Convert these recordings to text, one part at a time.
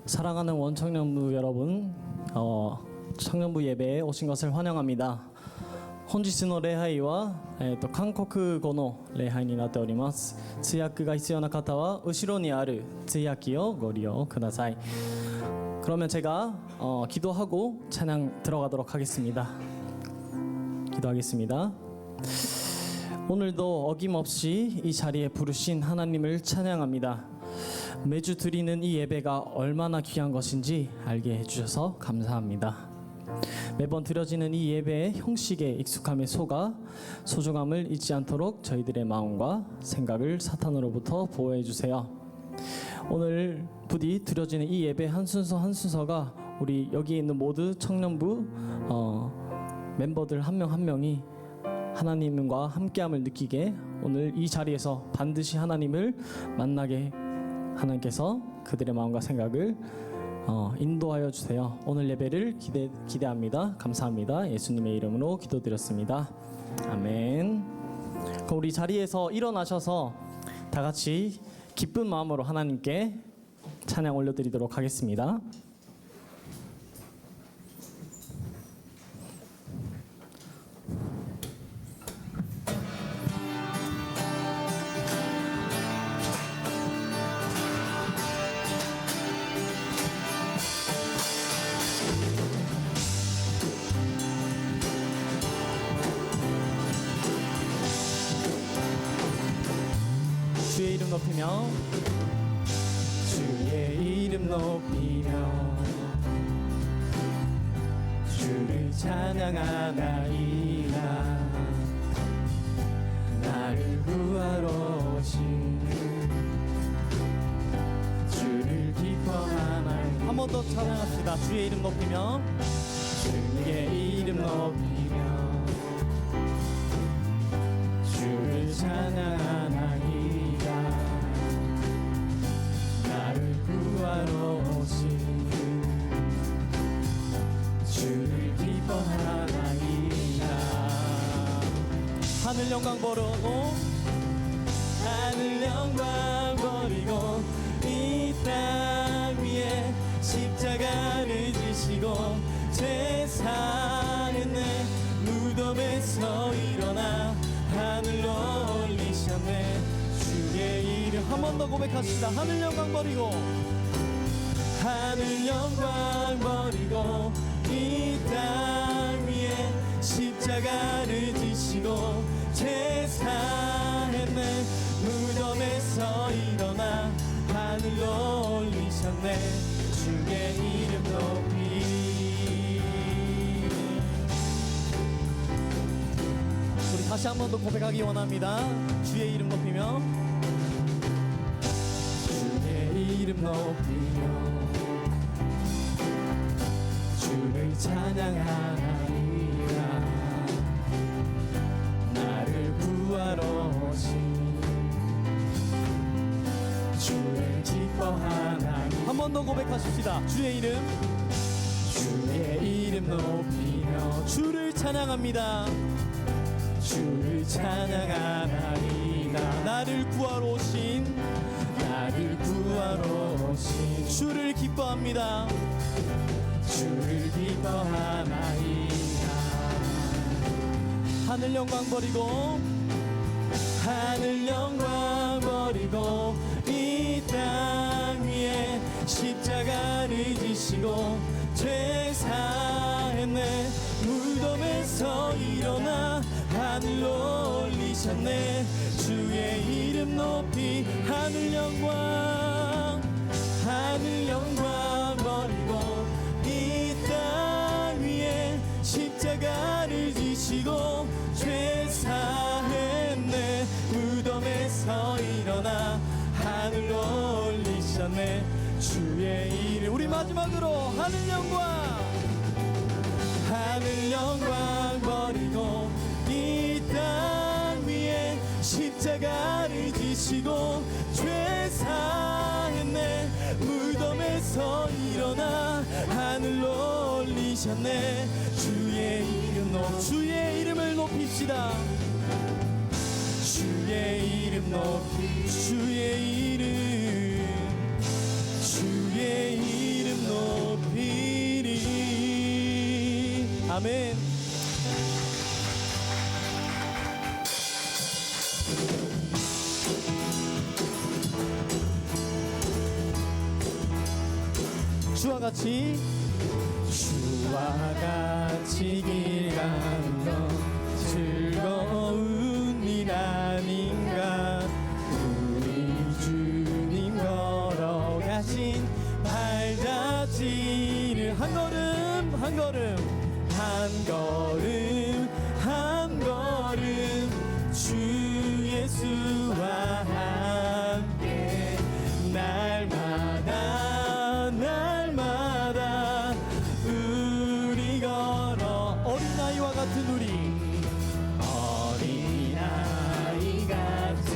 사랑하는 원청년부 여러분, 청년부 예배에 오신 것을 환영합니다. 本日の礼拝は、韓国語の礼拝になっております。通訳が必要な方は後ろにある通訳をご利用ください。그러면 제가 기도하고 찬양 들어가도록 하겠습니다. 기도하겠습니다. 오늘도 어김없이 이 자리에 부르신 하나님을 찬양합니다. 매주 드리는 이 예배가 얼마나 귀한 것인지 알게 해주셔서 감사합니다. 매번 드려지는 이 예배의 형식에 익숙함에 속아 소중함을 잊지 않도록 저희들의 마음과 생각을 사탄으로부터 보호해 주세요. 오늘 부디 드려지는 이 예배 한 순서 한 순서가 우리 여기 있는 모두 청년부 멤버들 한 명 한 명이 하나님과 함께함을 느끼게 오늘 이 자리에서 반드시 하나님을 만나게 하나님께서 그들의 마음과 생각을 인도하여 주세요. 오늘 예배를 기대합니다. 감사합니다. 예수님의 이름으로 기도드렸습니다. 아멘. 그럼 우리 자리에서 일어나셔서 다 같이 기쁜 마음으로 하나님께 찬양 올려드리도록 하겠습니다. 주의 이름 높이며 주의 이름 높이며 주를 찬양하나이다. 나를 구하러 오신 주를 기뻐하나이다. 한 번 더 찬양합시다. 주의 이름 높이며 주의 이름 높이며 주를 찬양하나이다. 나를 구하러 오신 주를 기뻐하나이다. 하늘 영광 버리고 하늘 영광 버리고 이 땅 위에 십자가를 지시고 제사했네. 무덤에서 일어나 하늘로 올리셨네. 주의 이름 한 번 더 고백합시다. 하늘 영광 버리고 하늘 영광 버리고 이 땅 위에 십자가를 지시고 제사했네. 무덤에서 일어나 하늘로 올리셨네. 주의 이름 높이 우리 다시 한 번 더 고백하기 원합니다. 주의 이름 높이며 주의 이름 높이며 주를 찬양하나이다. 나를 구하러 오신 주를 기뻐하나이다. 한 번 더 고백하십시다. 주의 이름 높이며 주를 찬양합니다. 주를 찬양하나이다. 나를 구하러 오신 주를 기뻐합니다. 주를 기뻐하나이다. 하늘 영광 버리고 하늘 영광 버리고 이 땅 위에 십자가를 지시고 제사했네. 무덤에서 일어나 하늘로 올리셨네. 주의 이름 높이 하늘 영광 버리고 이 땅 위에 십자가를 지시고 죄사했네. 무덤에서 일어나 하늘로 올리셨네. 주의 이름 우리 마지막으로 하늘 영광 버리고 이 땅 위에 십자가를 지시고 죄사했네. 무덤에서 일어나 하늘로 올리셨네. 주의 이름을 높입시다. 주의 이름 높이 주의 이름 아멘. 주와 같이 길 가는 건 즐거운 일 아닌가. 우리 주님 걸어가신 발자취를 한 걸음 한 걸음 한 걸음 한 걸음 주 예수와 함께 날마다 날마다 우리 걸어 어린아이와 같은 우리 어린아이 같은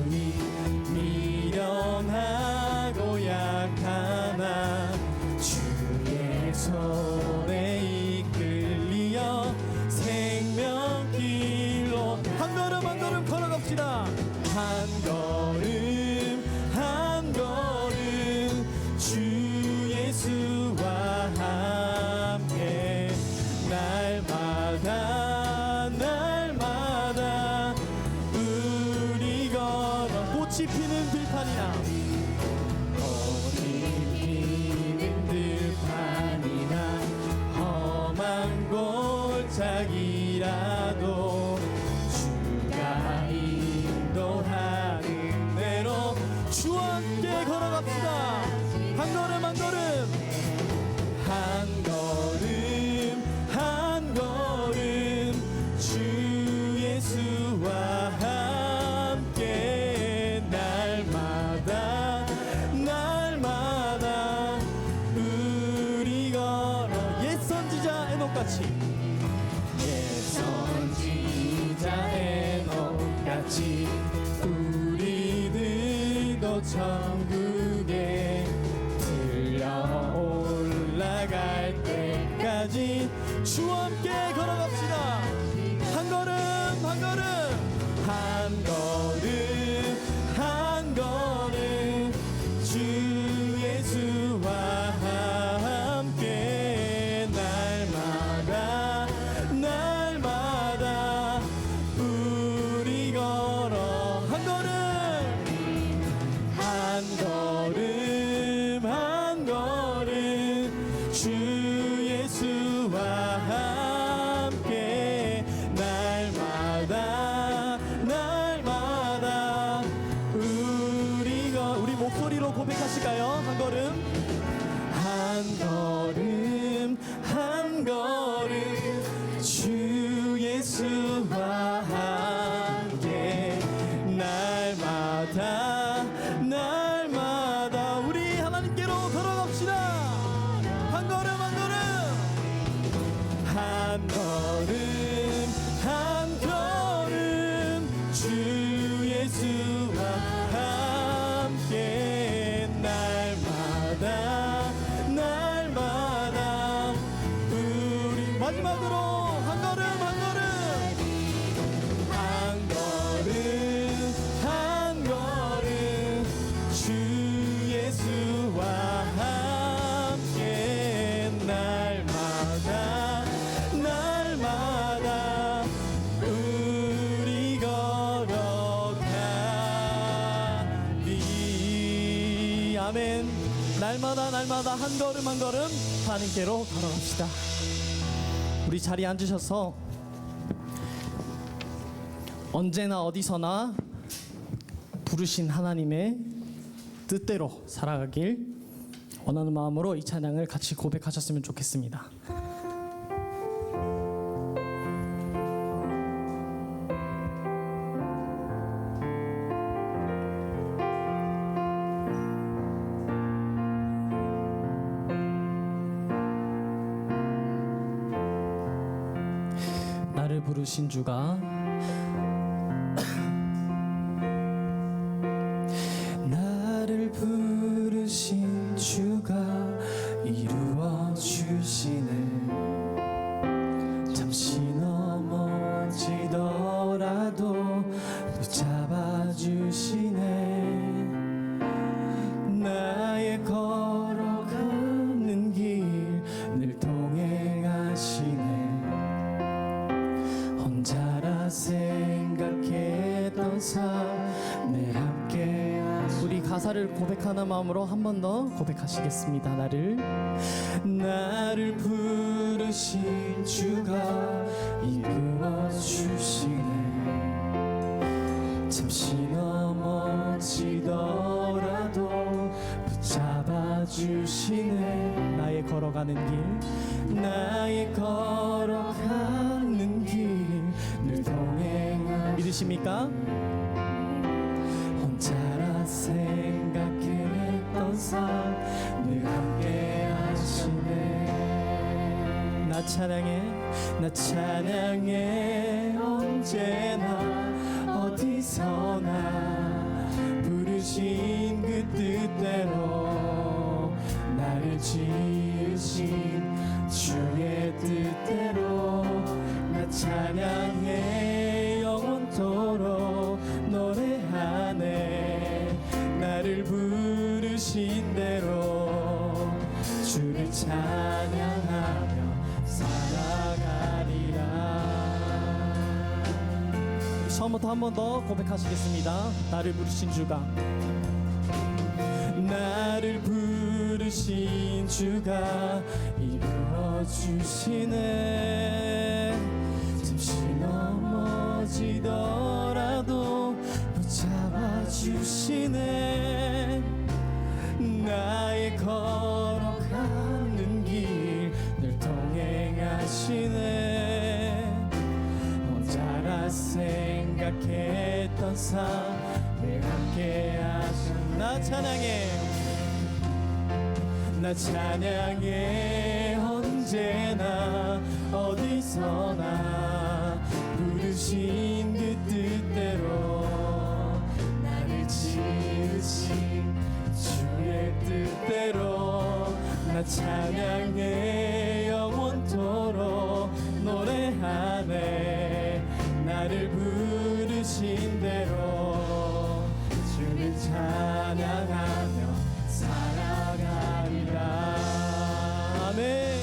우리 미련하고 약하나 주의 손에 이끌리어 생명길로 한 걸음 걸어갑시다. 한 걸음 한 걸음 주 예수와 함께 날마다 날마다 우리 걸어 꽃이 피는 들판이나 꽃이 피는 들판이나 험한 골짜기라도 주가 인도하는 대로 주와 함께 걸어갑시다. 한 걸음 한 걸음 한 걸음 한 걸음 주 예수와 함께 날마다 날마다 우리 걸어 옛 선지자 에녹같이 옛 선지자 에녹같이 우리들도 천국에 들려 올라갈 때까지 주와 함께 걸어갑시다. 한 걸음 한 걸음 한 걸음 한 걸음 주 예수와 함께 날마다 날마다 우리 걸어 한 걸음 한 걸음 한 걸음 주 예수와 함께 날마다 날마다 우리 목소리로 고백하실까요? 한 걸음 한 걸음 한 걸음 주 예수와 함께 날마다 날마다 우리 하나님께로 걸어갑시다. 한 걸음 한 걸음 한 걸음 한 걸음 주 예수와 함께 날마다 날마다 우리 마지막으로 한 걸음 한 걸음 한 걸음 한 걸음 주 예수와 함께 날마다 날마다 우리 걸어가리. 아멘. 날마다 날마다 한 걸음 한 걸음 하나님께로 걸어갑시다. 우리 자리에 앉으셔서 언제나 어디서나 부르신 하나님의 뜻대로 살아가길 원하는 마음으로 이 찬양을 같이 고백하셨으면 좋겠습니다. 나를 부르신 주가 나를 부르신 주가 이루어 주시네. 잠시 넘어지더라도 붙잡아 주시네. 나의 걸어가는 길 늘 동행하시네. 나를 고백하는 마음으로 한 번 더 고백하시겠습니다. 나를 부르신 주가 이끌어 주시네. 잠시 넘어지더라도 붙잡아 주시네. 나의 걸어가는 길 늘 동행하. 믿으십니까? 혼자라 생각했던 삶 늘 함께 하시네. 나 찬양해 언제나 어디서나 부르신 그 뜻대로 나를 지으신 주의 뜻대로 나 찬양해 영원토록 노래하네. 나를 부르신 대로 주를 찬양하며 살아가리라. 처음부터 한 번 더 고백하시겠습니다. 나를 부르신 주가 이루어 주시네. 잠시 넘어지더라도 붙잡아 주시네. 나의 걸어가는 길 늘 동행하시네. 혼자라 생각했던 삶을 함께 하시네. 나 찬양해 언제나 어디서나 부르신 그 뜻대로 나를 지으신 주의 뜻대로 나 찬양해 영원토록 노래하네. 나를 부르신 대로 주를 찬양하며 살아가리라. 아멘.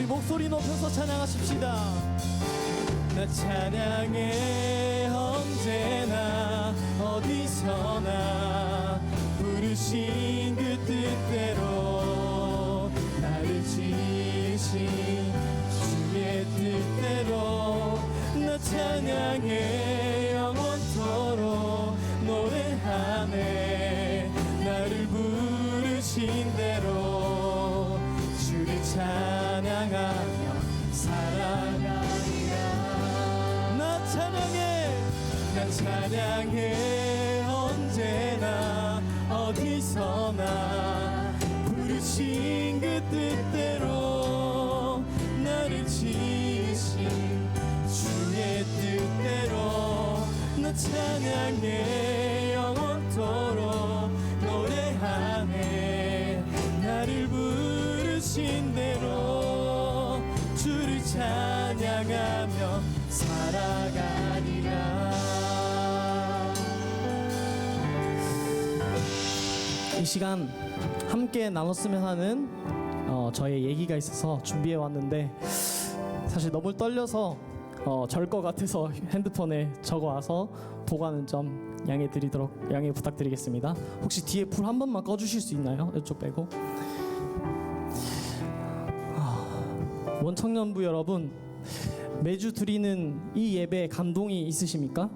목소리 높여서 찬양하십시다. 나 찬양해 언제나 어디서나 부르신 그 뜻대로 나를 지으신 주의 뜻대로 나 찬양해 영원토록 노래하네. 나를 부르신 대로 주를 찬양하며 살아가리라. 나 찬양해 언제나 어디서나 부르신 그 뜻대로 나를 지으신 주의 뜻대로 나 찬양해 영원토록 노래하네. 나를 부르신 대로 주를 찬양하며 살아가리라. 이 시간 함께 나눴으면 하는 저의 얘기가 있어서 준비해 왔는데 사실 너무 떨려서 절 것 같아서 핸드폰에 적어와서 보관은 좀 양해 부탁드리겠습니다. 혹시 뒤에 불 한 번만 꺼주실 수 있나요? 이쪽 빼고. 원청년부 여러분, 매주 드리는 이 예배에 감동이 있으십니까?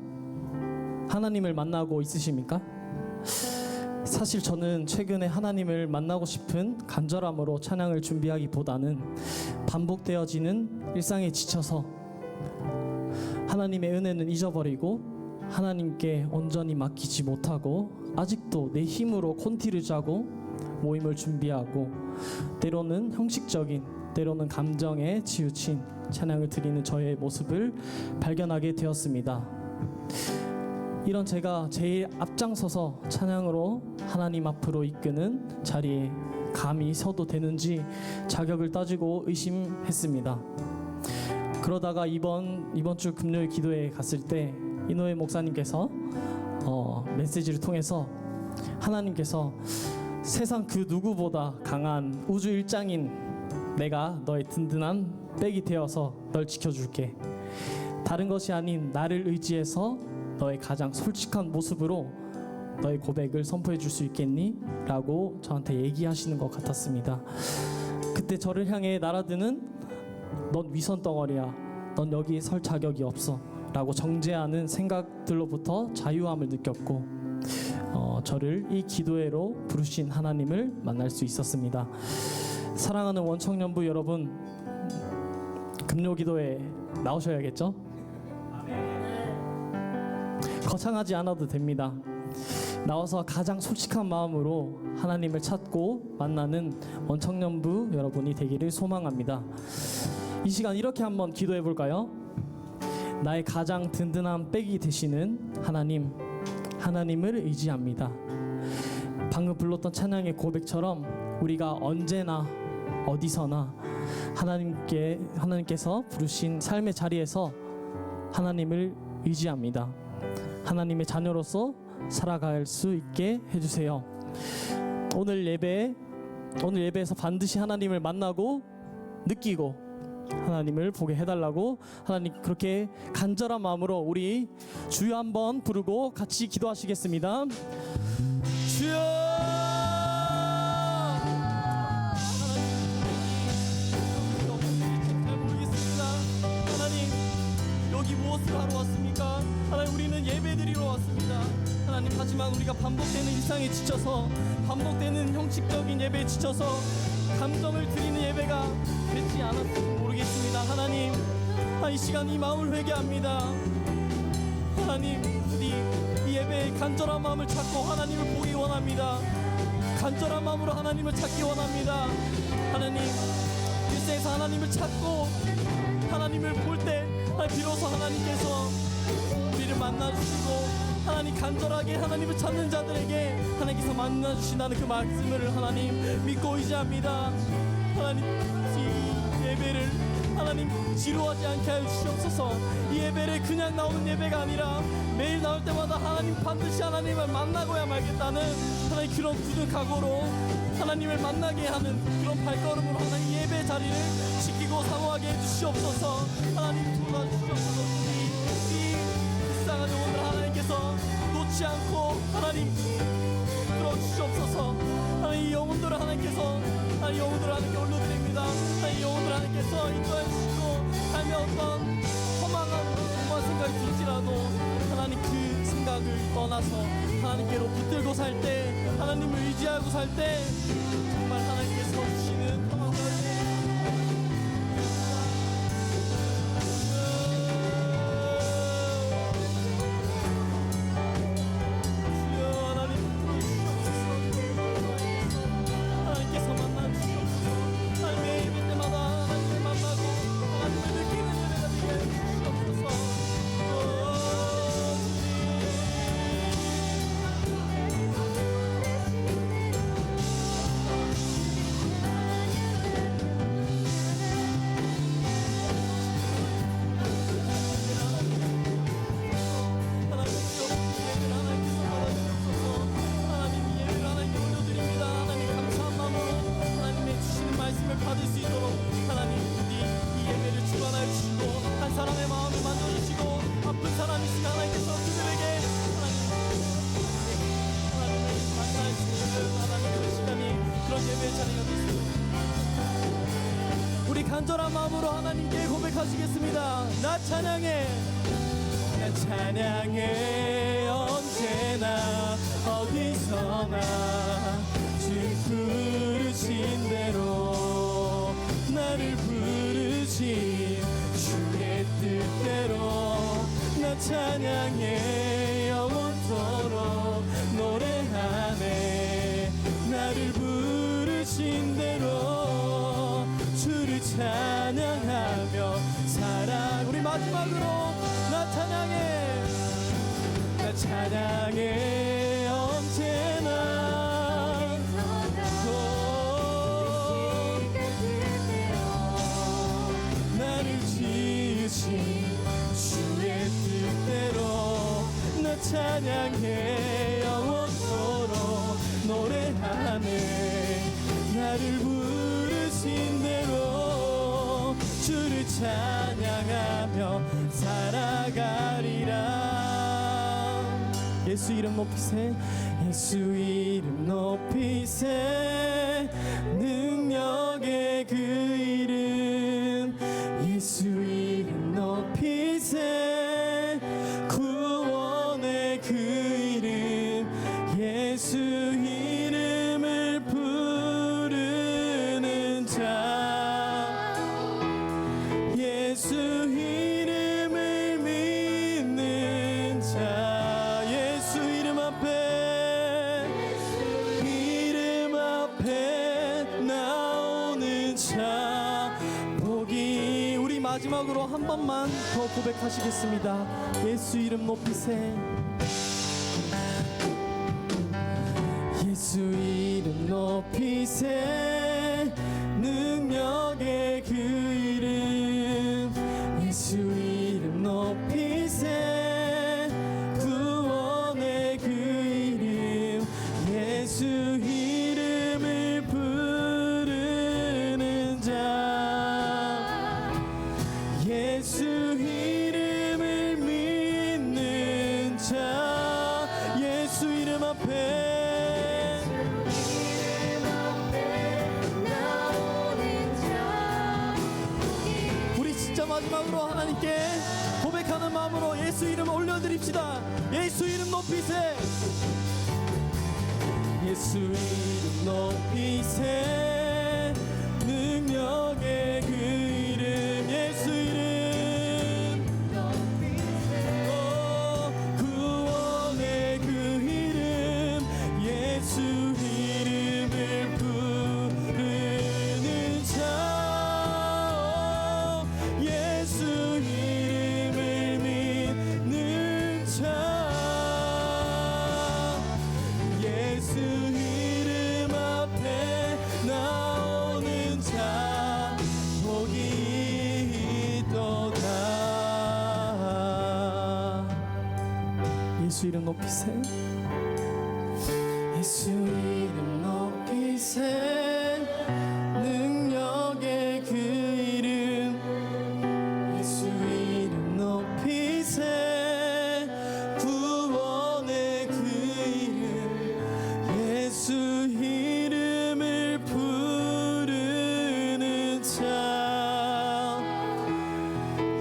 하나님을 만나고 있으십니까? 사실 저는 최근에 하나님을 만나고 싶은 간절함으로 찬양을 준비하기보다는 반복되어지는 일상에 지쳐서 하나님의 은혜는 잊어버리고 하나님께 온전히 맡기지 못하고 아직도 내 힘으로 콘티를 짜고 모임을 준비하고 때로는 형식적인, 때로는 감정에 치우친 찬양을 드리는 저의 모습을 발견하게 되었습니다. 이런 제가 제일 앞장서서 찬양으로 하나님 앞으로 이끄는 자리에 감히 서도 되는지 자격을 따지고 의심했습니다. 그러다가 이번 주 금요일 기도회에 갔을 때 이노해 목사님께서 메시지를 통해서 하나님께서 세상 그 누구보다 강한 우주 일장인 내가 너의 든든한 백이 되어서 널 지켜줄게. 다른 것이 아닌 나를 의지해서 너의 가장 솔직한 모습으로 너의 고백을 선포해 줄 수 있겠니? 라고 저한테 얘기하시는 것 같았습니다. 그때 저를 향해 날아드는 넌 위선 덩어리야. 넌 여기 설 자격이 없어. 라고 정죄하는 생각들로부터 자유함을 느꼈고 저를 이 기도회로 부르신 하나님을 만날 수 있었습니다. 사랑하는 원청년부 여러분, 금요기도회 나오셔야겠죠? 거창하지 않아도 됩니다. 나와서 가장 솔직한 마음으로 하나님을 찾고 만나는 원청년부 여러분이 되기를 소망합니다. 이 시간 이렇게 한번 기도해 볼까요? 나의 가장 든든한 백이 되시는 하나님을 의지합니다. 방금 불렀던 찬양의 고백처럼 우리가 언제나 어디서나 하나님께서 부르신 삶의 자리에서 하나님을 의지합니다. 하나님의 자녀로서 살아갈 수 있게 해주세요. 오늘 예배에서 반드시 하나님을 만나고 느끼고 하나님을 보게 해달라고 하나님 그렇게 간절한 마음으로 우리 주여 한번 부르고 같이 기도하시겠습니다. 주여! 무엇을 하러 왔습니까? 하나님, 우리는 예배드리러 왔습니다. 하나님, 하지만 우리가 반복되는 일상에 지쳐서, 반복되는 형식적인 예배에 지쳐서 감정을 드리는 예배가 되지 않았을지 모르겠습니다. 하나님, 이 시간 이 마음을 회개합니다. 하나님, 우리 이 예배의 간절한 마음을 찾고 하나님을 보기 원합니다. 간절한 마음으로 하나님을 찾기 원합니다. 하나님, 일생에서 하나님을 찾고 하나님을 볼 때 비로소 하나님께서 우리를 만나주시고 하나님 간절하게 하나님을 찾는 자들에게 하나님께서 만나주신다는 그 말씀을 하나님 믿고 의지합니다. 하나님, 이 예배를 하나님 지루하지 않게 하여 주시옵소서. 이 예배를 그냥 나오는 예배가 아니라 매일 나올 때마다 하나님 반드시 하나님을 만나고야 말겠다는 하나님 그런 굳은 각오로 하나님을 만나게 하는 그런 발걸음으로 하나님 예배 자리를 지키고 사모하게 해주시옵소서. 하나님 도와주시옵소서. 이 불쌍한 영혼을 하나님께서 놓지 않고 하나님 들어주시옵소서. 하나님 이 영혼들을 하나님께서 하나님 영혼들을 하나님께 올려드립니다. 하나님 영혼들을 하나님께서 인도해 주시고 삶에 어떤 험한 생각이 들지라도 하나님 그 생각을 떠나서 하나님께로 붙들고 살 때 하나님을 의지하고 살 때 정말 하나님께서 주시는 간절한 마음으로 하나님께 고백하시겠습니다. 나 찬양해, 나 찬양해. 언제나 어디서나 주 부르신 대로 나를 부르신 주의 뜻대로 나 찬양해. 영원토록 노래하네. 나를 부르신 대로 주를 찬양하며 사랑. 우리 마지막으로 나 찬양해, 나 찬양해 언제나 나를 지으신 주의 뜻대로 나 찬양해 영원토록 노래하네 나를 부르신 대로 주를 찬양하며 살아가리라. 예수 이름 높이세 예수 이름 높이세 능력의 그 이름 예수 이름 높이세 구원의 그 이름 예수 이름을 부르는 자 예수 이름을 믿는 자 예수 이름 앞에 나오는 자 복이 우리 마지막으로 한 번만 더 고백하시겠습니다. 예수 이름 높이세 예수 이름 높이세 능력의 그 이름 예수 이름 높이세 구원의 그 이름 예수 이름을 부르는 자 예수 이름을 믿는 자 예수 이름 앞에 마지막으로 하나님께 고백하는 마음으로 예수 이름 올려드립시다. 예수 이름 높이세 예수 이름 높이세 능력의 그 이름 예수 이름 구원의 그 이름 예수 이름을 부르는 자 예수 이름을 믿는 자 예수 이름 앞에 나오는 자 복이 있도다. 예수 이름 높이세 예수 이름 높이세 능력의 그 이름 예수 이름 높이세 구원의 그 이름 예수 이름을 부르는 자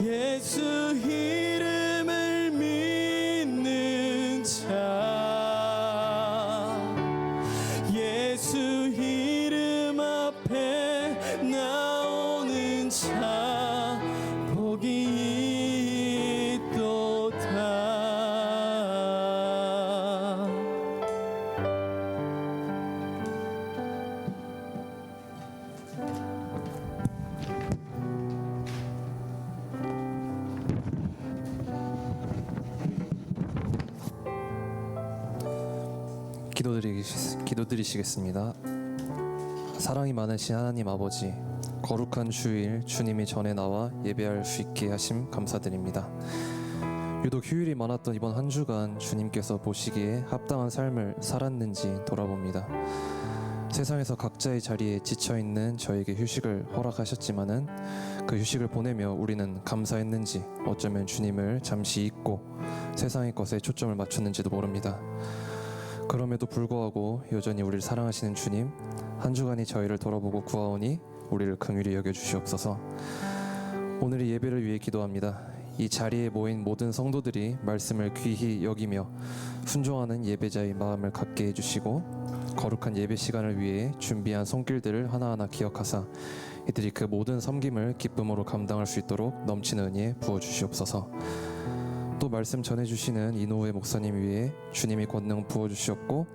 예수 이름을 믿는 자 예수 이름 앞에 나오는 자 복이 있도다. 기도드리시겠습니다. 사랑이 많으신 하나님 아버지, 거룩한 주일 주님이 전에 나와 예배할 수 있게 하심 감사드립니다. 유독 휴일이 많았던 이번 한 주간 주님께서 보시기에 합당한 삶을 살았는지 돌아봅니다. 세상에서 각자의 자리에 지쳐있는 저에게 휴식을 허락하셨지만은 그 휴식을 보내며 우리는 감사했는지 어쩌면 주님을 잠시 잊고 세상의 것에 초점을 맞췄는지도 모릅니다. 그럼에도 불구하고 여전히 우리를 사랑하시는 주님, 한 주간이 저희를 돌아보고 구하오니 우리를 긍휼히 여겨주시옵소서. 오늘의 예배를 위해 기도합니다. 이 자리에 모인 모든 성도들이 말씀을 귀히 여기며 순종하는 예배자의 마음을 갖게 해주시고 거룩한 예배 시간을 위해 준비한 손길들을 하나하나 기억하사 이들이 그 모든 섬김을 기쁨으로 감당할 수 있도록 넘치는 은혜 부어주시옵소서. 또 말씀 전해주시는 이노우의 목사님 위에 주님이 권능 부어주시옵고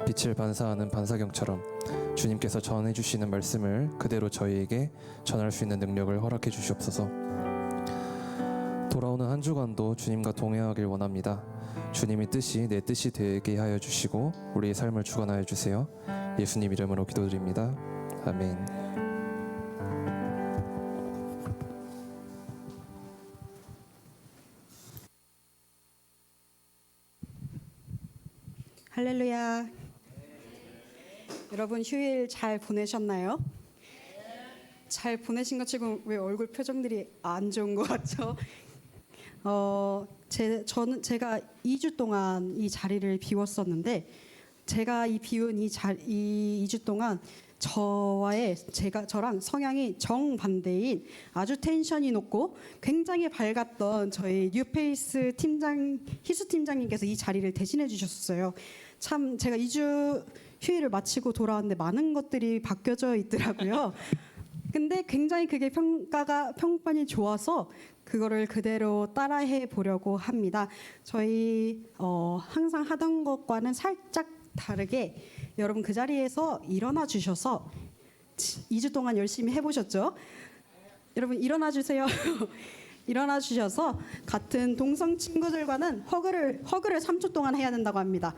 빛을 반사하는 반사경처럼 주님께서 전해주시는 말씀을 그대로 저희에게 전할 수 있는 능력을 허락해 주시옵소서. 돌아오는 한 주간도 주님과 동행하길 원합니다. 주님의 뜻이 내 뜻이 되게 하여 주시고 우리의 삶을 주관하여 주세요. 예수님 이름으로 기도드립니다. 아멘. 할렐루야. 여러분 휴일 잘 보내셨나요? 잘 보내신 것 치고 왜 얼굴 표정들이 안 좋은 것 같죠? 제가 2주 동안 이 자리를 비웠었는데 제가 비운 이 2주 동안 저랑 성향이 정반대인 아주 텐션이 높고 굉장히 밝았던 저희 뉴페이스 희수 팀장님께서 이 자리를 대신해 주셨어요. 참 제가 2주 휴일을 마치고 돌아왔는데 많은 것들이 바뀌어져 있더라고요. 근데 굉장히 그게 평판이 좋아서 그거를 그대로 따라해 보려고 합니다. 저희 항상 하던 것과는 살짝 다르게 여러분 그 자리에서 일어나 주셔서 2주 동안 열심히 해보셨죠? 여러분 일어나 주세요. 일어나 주셔서 같은 동성 친구들과는 허그를 3초 동안 해야 된다고 합니다.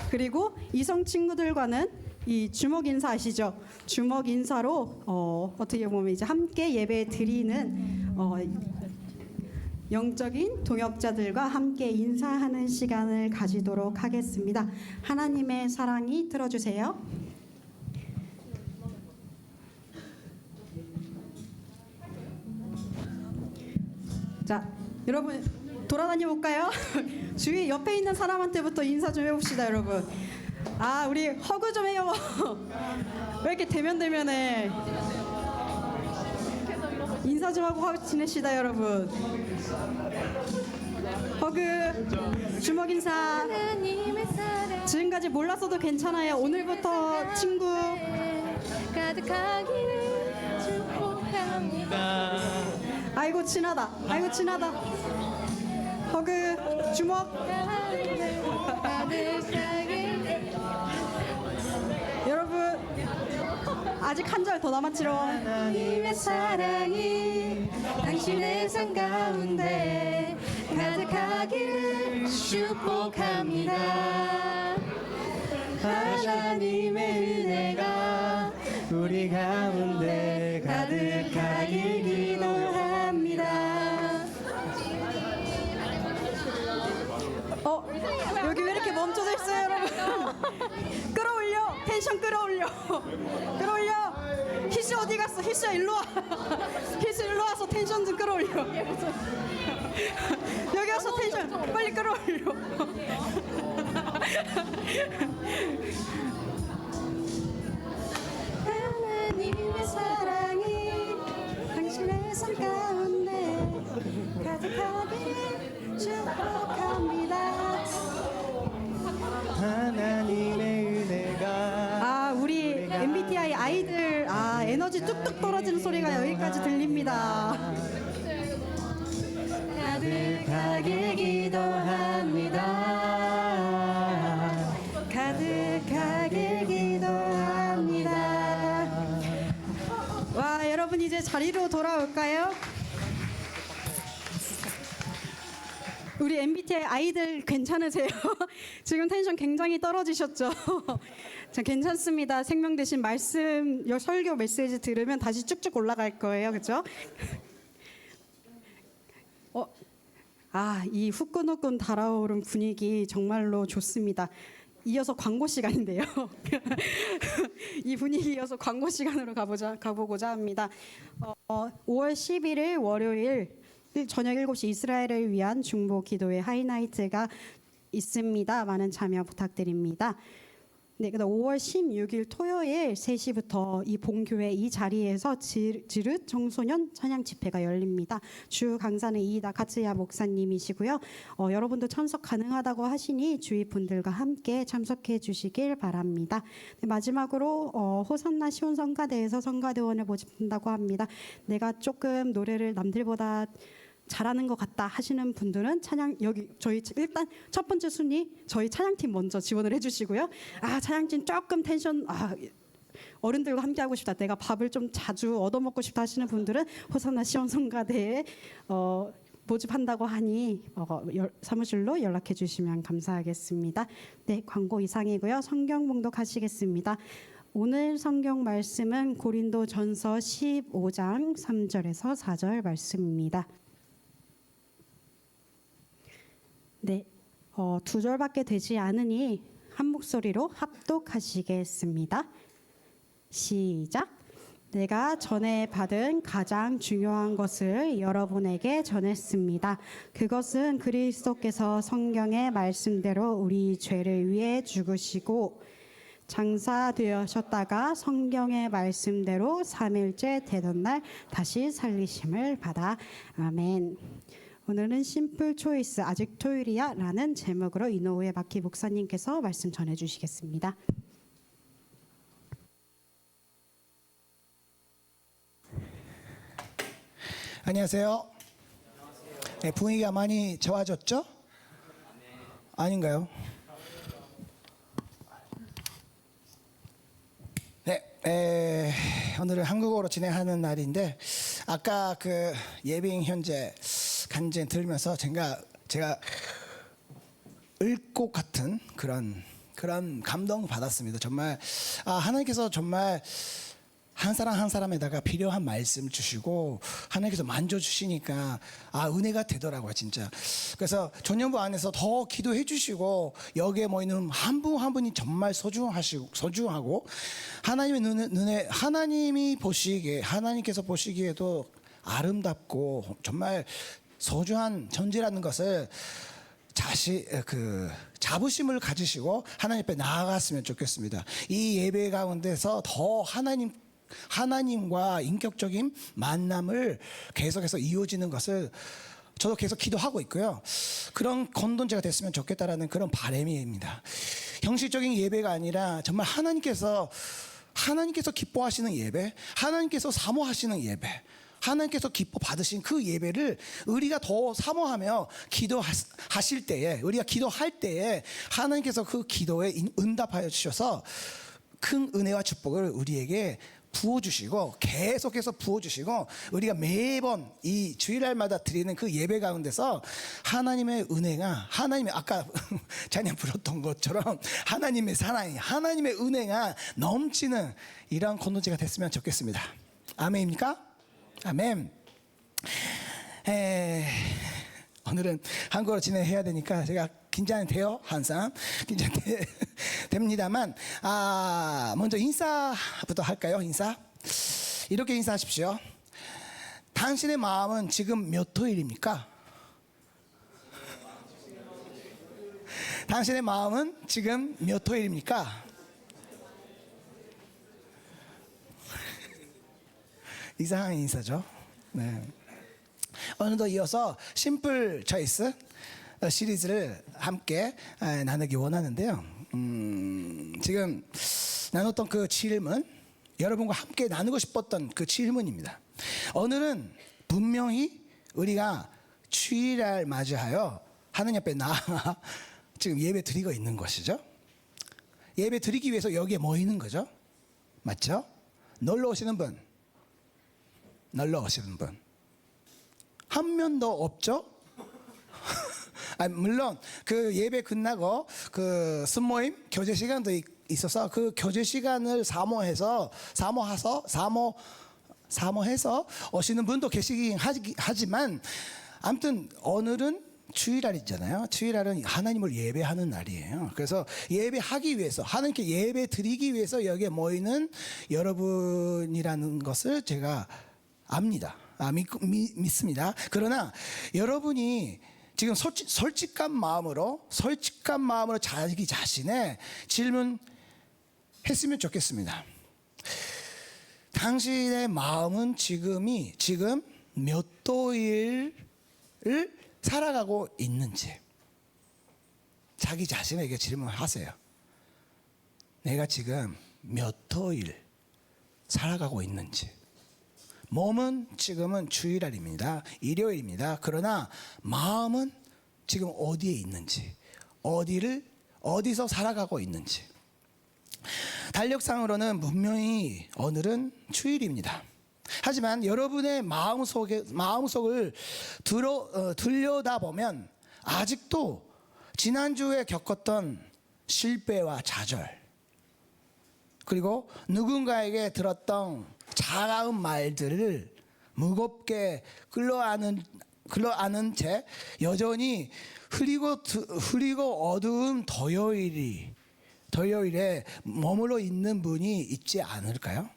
그리고 이성 친구들과는 이 주먹 인사 아시죠? 주먹 인사로 어떻게 보면 이제 함께 예배 드리는 영적인 동역자들과 함께 인사하는 시간을 가지도록 하겠습니다. 하나님의 사랑이 들어주세요. 자, 여러분 돌아다녀 볼까요? 주위 옆에 있는 사람한테부터 인사 좀 해봅시다, 여러분. 아, 우리 허그 좀 해요. 왜 이렇게 대면대면해? 인사 좀 하고 지내시다, 여러분. 허그, 주먹 인사. 지금까지 몰랐어도 괜찮아요. 오늘부터 친구. 가득하기를 축복합니다. 아이고 친하다. 아이고 친하다. 허그, 주먹. 여러분 아직 한 절 더 남았지롱. 하나님의 사랑이 당신의 삶 가운데 가득하기를 축복합니다. 하나님의 은혜가 우리 가운데 가득하길 기도합니다. 여기 왜 이렇게 멈춰져 있어요, 여러분? 끌어올려. 텐션 끌어올려. 끌어올려. 희수 어디 갔어? 희수야 일로 와. 희수 일로 와서 텐션 좀 끌어올려. 여기 와서 텐션 빨리 끌어올려. 하나님의 사랑이 당신의 삶 가운데 가득하기를 축복합니다. 하나님의 은혜가 우리 MBTI 아이들 에너지 뚝뚝 떨어지는 소리가 여기까지 들립니다. 가득하게 기도합니다. 가득하게 기도합니다. 와, 여러분 이제 자리로 돌아올까요? 우리 MBTI 아이들 괜찮으세요? 지금 텐션 굉장히 떨어지셨죠? 자, 괜찮습니다. 생명 대신 말씀, 설교 메시지 들으면 다시 쭉쭉 올라갈 거예요. 그렇죠? 이 후끈후끈 달아오른 분위기 정말로 좋습니다. 이어서 광고 시간인데요. 이 분위기 이어서 광고 시간으로 가보고자 합니다. 5월 11일 월요일 저녁 7시 이스라엘을 위한 중보 기도회 하이나이트가 있습니다. 많은 참여 부탁드립니다. 네, 그다음 5월 16일 토요일 3시부터 이 본교회 이 자리에서 지읒 청소년 찬양 집회가 열립니다. 주 강사는 이이다 가츠야 목사님이시고요. 여러분도 참석 가능하다고 하시니 주위 분들과 함께 참석해 주시길 바랍니다. 네, 마지막으로 호산나 시온 성가대에서 성가대원을 모집한다고 합니다. 내가 조금 노래를 남들보다 잘하는 것 같다 하시는 분들은 찬양 여기 저희 일단 첫 번째 순위 저희 찬양팀 먼저 지원을 해주시고요. 찬양팀 조금 텐션 어른들과 함께 하고 싶다. 내가 밥을 좀 자주 얻어먹고 싶다 하시는 분들은 호산나 시온성가대에 모집한다고 하니 사무실로 연락해 주시면 감사하겠습니다. 네, 광고 이상이고요. 성경 봉독하시겠습니다. 오늘 성경 말씀은 고린도전서 15장 3절에서 4절 말씀입니다. 네, 두 절밖에 되지 않으니 한 목소리로 합독하시겠습니다. 시작. 내가 전에 받은 가장 중요한 것을 여러분에게 전했습니다. 그것은 그리스도께서 성경의 말씀대로 우리 죄를 위해 죽으시고 장사되셨다가 성경의 말씀대로 3일째 되던 날 다시 살리심을 받아. 아멘. 오늘은 심플 초이스 아직 토요일이야 라는 제목으로 이노우의 마키 목사님께서 말씀 전해주시겠습니다. 안녕하세요. 네, 분위기가 많이 좋아졌죠? 아닌가요? 네, 오늘은 한국어로 진행하는 날인데 아까 그 예빙 현재 간증 들으면서 제가 울 것 같은 그런 감동 받았습니다. 정말 하나님께서 정말 한 사람 한 사람에다가 필요한 말씀 주시고 하나님께서 만져주시니까 은혜가 되더라고요, 진짜. 그래서 전년부 안에서 더 기도해 주시고 여기에 모이는 한 분 한 분이 정말 소중하고 하나님의 눈에 하나님께서 보시기에도 아름답고 정말 소중한 존재라는 것을 자부심을 가지시고 하나님 앞에 나아갔으면 좋겠습니다. 이 예배 가운데서 더 하나님과 인격적인 만남을 계속해서 이어지는 것을 저도 계속 기도하고 있고요. 그런 공동체가 됐으면 좋겠다라는 그런 바람입니다. 형식적인 예배가 아니라 정말 하나님께서 기뻐하시는 예배, 하나님께서 사모하시는 예배, 하나님께서 기뻐 받으신 그 예배를 우리가 더 사모하며 기도하실 때에, 우리가 기도할 때에 하나님께서 그 기도에 응답하여 주셔서 큰 은혜와 축복을 우리에게 부어주시고 계속해서 부어주시고 우리가 매번 이 주일날마다 드리는 그 예배 가운데서 하나님의 은혜가 아까 자녀 불렀던 것처럼 하나님의 사랑이 하나님의 은혜가 넘치는 이런 공동체가 됐으면 좋겠습니다. 아멘입니까? 아멘. 오늘은 한국어로 진행해야 되니까 제가 긴장돼요. 항상 긴장됩니다만 먼저 인사부터 할까요? 인사. 이렇게 인사하십시오. 당신의 마음은 지금 몇 토일입니까? 당신의 마음은 지금 몇 토일입니까? 이상한 인사죠. 네. 오늘도 이어서 심플 초이스 시리즈를 함께 나누기 원하는데요. 지금 나눴던 그 질문, 여러분과 함께 나누고 싶었던 그 질문입니다. 오늘은 분명히 우리가 주일날 맞이하여 하나님 앞에 나아 지금 예배 드리고 있는 것이죠. 예배 드리기 위해서 여기에 모이는 거죠. 맞죠? 놀러 오시는 분 한 명도 없죠? 물론 그 예배 끝나고 그 순모임 교제 시간도 있어서 그 교제 시간을 사모해서 오시는 분도 계시긴 하지만 아무튼 오늘은 주일날이잖아요. 주일날은 하나님을 예배하는 날이에요. 그래서 예배하기 위해서 하나님께 예배 드리기 위해서 여기에 모이는 여러분이라는 것을 제가 압니다. 믿습니다. 그러나 여러분이 지금 솔직한 마음으로 자기 자신의 질문했으면 좋겠습니다. 당신의 마음은 지금 몇 도일을 살아가고 있는지 자기 자신에게 질문하세요. 내가 지금 몇 토일 살아가고 있는지. 몸은 지금은 주일날입니다. 일요일입니다. 그러나 마음은 지금 어디에 있는지, 어디서 살아가고 있는지. 달력상으로는 분명히 오늘은 주일입니다. 하지만 여러분의 마음속을 들여다보면 아직도 지난주에 겪었던 실패와 좌절, 그리고 누군가에게 들었던 차가운 말들을 무겁게 끌어안은 채 여전히 흐리고 어두운 토요일에 머물러 있는 분이 있지 않을까요?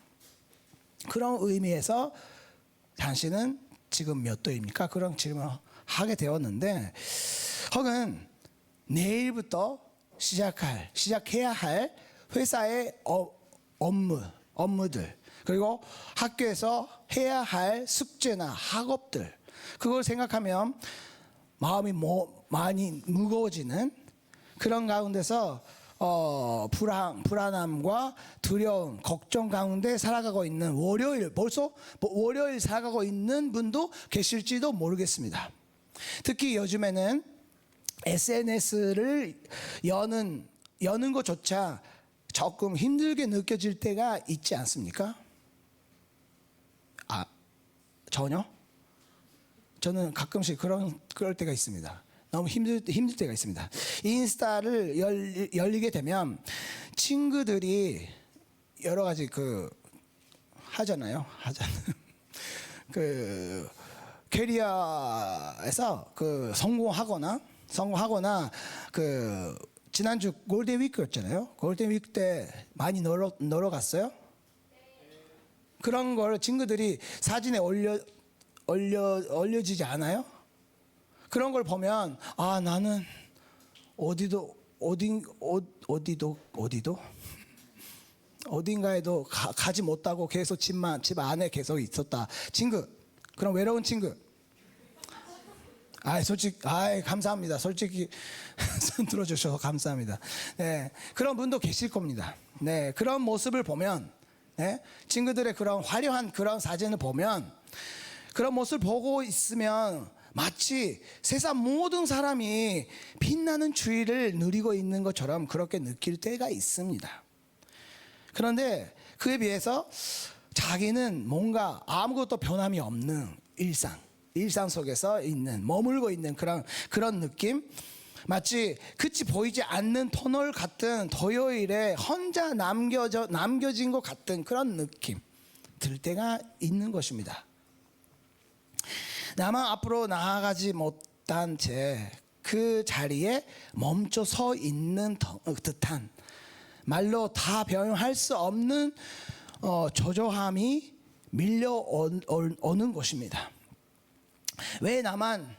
그런 의미에서 당신은 지금 몇 도입니까? 그런 질문을 하게 되었는데, 혹은 내일부터 시작해야 할 회사의 업무들, 그리고 학교에서 해야 할 숙제나 학업들, 그걸 생각하면 마음이 많이 무거워지는 그런 가운데서 불안함과 두려움, 걱정 가운데 살아가고 있는 벌써 월요일 살아가고 있는 분도 계실지도 모르겠습니다. 특히 요즘에는 SNS를 여는 것조차 조금 힘들게 느껴질 때가 있지 않습니까? 전혀? 저는 가끔씩 그럴 때가 있습니다. 너무 힘들 때가 있습니다. 인스타를 열리게 되면 친구들이 여러 가지 하잖아요. 캐리어에서 성공하거나 지난주 골든 위크였잖아요. 골든 위크 때 많이 놀러 갔어요? 그런 걸 친구들이 사진에 올려지지 않아요? 그런 걸 보면 나는 어딘가에도 가지 못하고 계속 집 안에 계속 있었다. 그런 외로운 친구. 감사합니다. 솔직히 손 들어주셔서 감사합니다. 네, 그런 분도 계실 겁니다. 네, 그런 모습을 보면, 네, 친구들의 그런 화려한 그런 사진을 보면, 그런 모습을 보고 있으면 마치 세상 모든 사람이 빛나는 주의를 누리고 있는 것처럼 그렇게 느낄 때가 있습니다. 그런데 그에 비해서 자기는 뭔가 아무것도 변함이 없는 일상 속에서 머물고 있는 그런 느낌, 마치 끝이 보이지 않는 터널 같은 토요일에 혼자 남겨진 것 같은 그런 느낌 들 때가 있는 것입니다. 나만 앞으로 나아가지 못한 채 그 자리에 멈춰 서 있는 듯한, 말로 다 표현할 수 없는 초조함이 밀려오는 것입니다. 왜 나만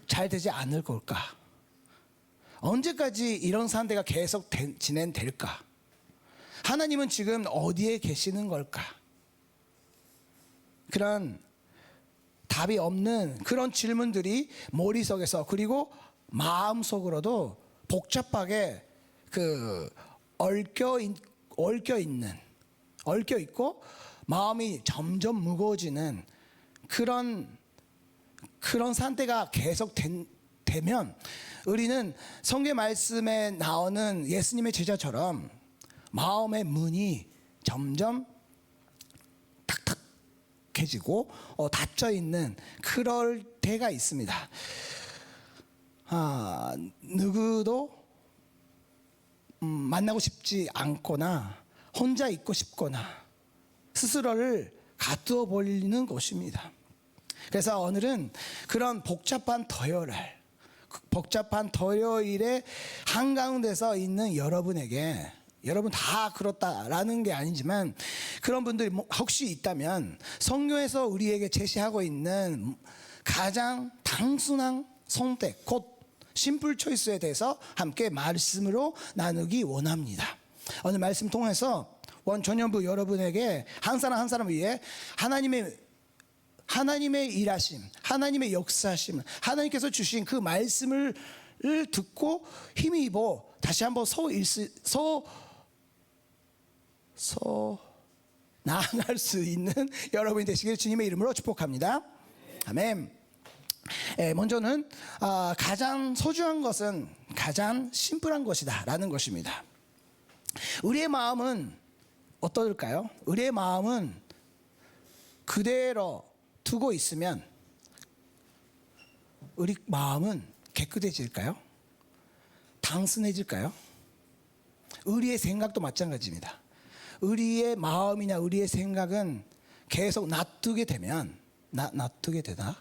잘 되지 않을 걸까? 언제까지 이런 상태가 계속 진행될까? 하나님은 지금 어디에 계시는 걸까? 그런 답이 없는 그런 질문들이 머릿속에서, 그리고 마음속으로도 복잡하게 얽혀 있고 마음이 점점 무거워지는 그런 상태가 계속 되면, 우리는 성경 말씀에 나오는 예수님의 제자처럼 마음의 문이 점점 탁탁해지고 닫혀 있는 그럴 때가 있습니다. 누구도 만나고 싶지 않거나 혼자 있고 싶거나 스스로를 가두어 버리는 것입니다. 그래서 오늘은 그런 복잡한 토요일의 한가운데서 있는 여러분에게, 여러분 다 그렇다라는 게 아니지만 그런 분들이 혹시 있다면 성경에서 우리에게 제시하고 있는 가장 단순한 선택, 곧 심플 초이스에 대해서 함께 말씀으로 나누기 원합니다. 오늘 말씀 통해서 원초년부 여러분에게 한 사람 위해 하나님의 일하심, 하나님의 역사하심, 하나님께서 주신 그 말씀을 듣고 힘입어 다시 한번 나아갈 수 있는 여러분이 되시길 주님의 이름으로 축복합니다. 아멘. 먼저는 가장 소중한 것은 가장 심플한 것이다 라는 것입니다. 우리의 마음은 어떨까요? 우리의 마음은 그대로 두고 있으면 우리 마음은 깨끗해질까요? 단순해질까요? 우리의 생각도 마찬가지입니다. 우리의 마음이나 우리의 생각은 계속 놔두게 되면 놔두게 되나?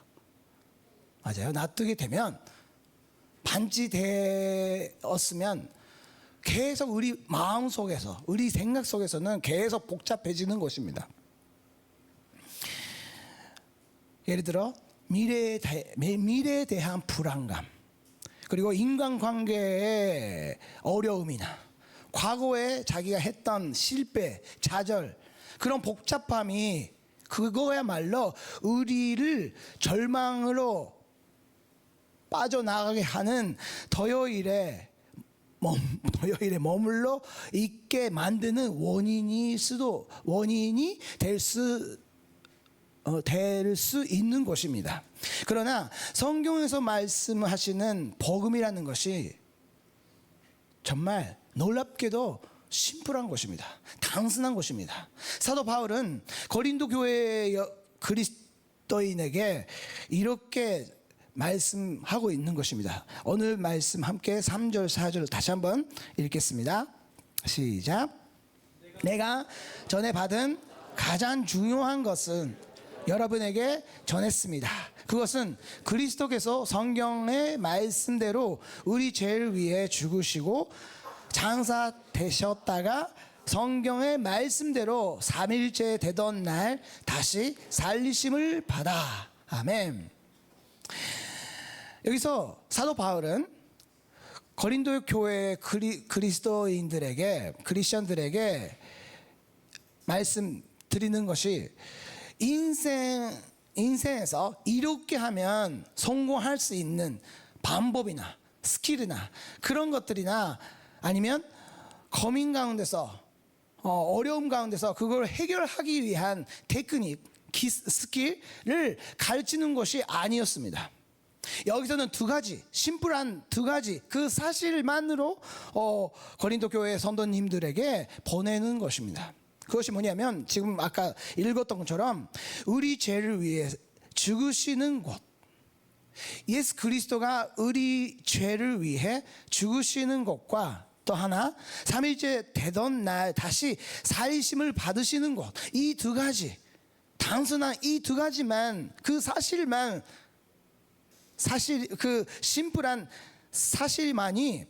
맞아요. 놔두게 되면 반지되었으면 계속 우리 마음 속에서 우리 생각 속에서는 계속 복잡해지는 것입니다. 예를 들어 미래에 대한 불안감, 그리고 인간관계의 어려움이나 과거에 자기가 했던 실패, 좌절, 그런 복잡함이 그거야말로 우리를 절망으로 빠져나가게 하는 토요일에 머물러 있게 만드는 원인이 될 수 있는 것입니다. 그러나 성경에서 말씀하시는 복음이라는 것이 정말 놀랍게도 심플한 것입니다. 단순한 것입니다. 사도 바울은 고린도 교회 그리스도인에게 이렇게 말씀하고 있는 것입니다. 오늘 말씀 함께 3절 4절 다시 한번 읽겠습니다. 시작. 내가 전에 받은 가장 중요한 것은 여러분에게 전했습니다. 그것은 그리스도께서 성경의 말씀대로 우리 죄를 위해 죽으시고 장사되셨다가 성경의 말씀대로 3일째 되던 날 다시 살리심을 받아. 아멘. 여기서 사도 바울은 고린도 교회 그리스도인들에게, 크리스천들에게 말씀드리는 것이 인생에서 이렇게 하면 성공할 수 있는 방법이나 스킬이나 그런 것들이나 아니면 고민 가운데서 어려움 가운데서 그걸 해결하기 위한 테크닉, 스킬을 가르치는 것이 아니었습니다. 여기서는 두 가지, 심플한 두 가지 그 사실만으로 고린도 교회 성도님들에게 보내는 것입니다. 그것이 뭐냐면 지금 아까 읽었던 것처럼 우리 죄를 위해 죽으시는 것, 예수 그리스도가 우리 죄를 위해 죽으시는 것과 또 하나 3일째 되던 날 다시 살리심을 받으시는 것, 이 두 가지, 단순한 이 두 가지만, 그 사실만, 그 심플한 사실만이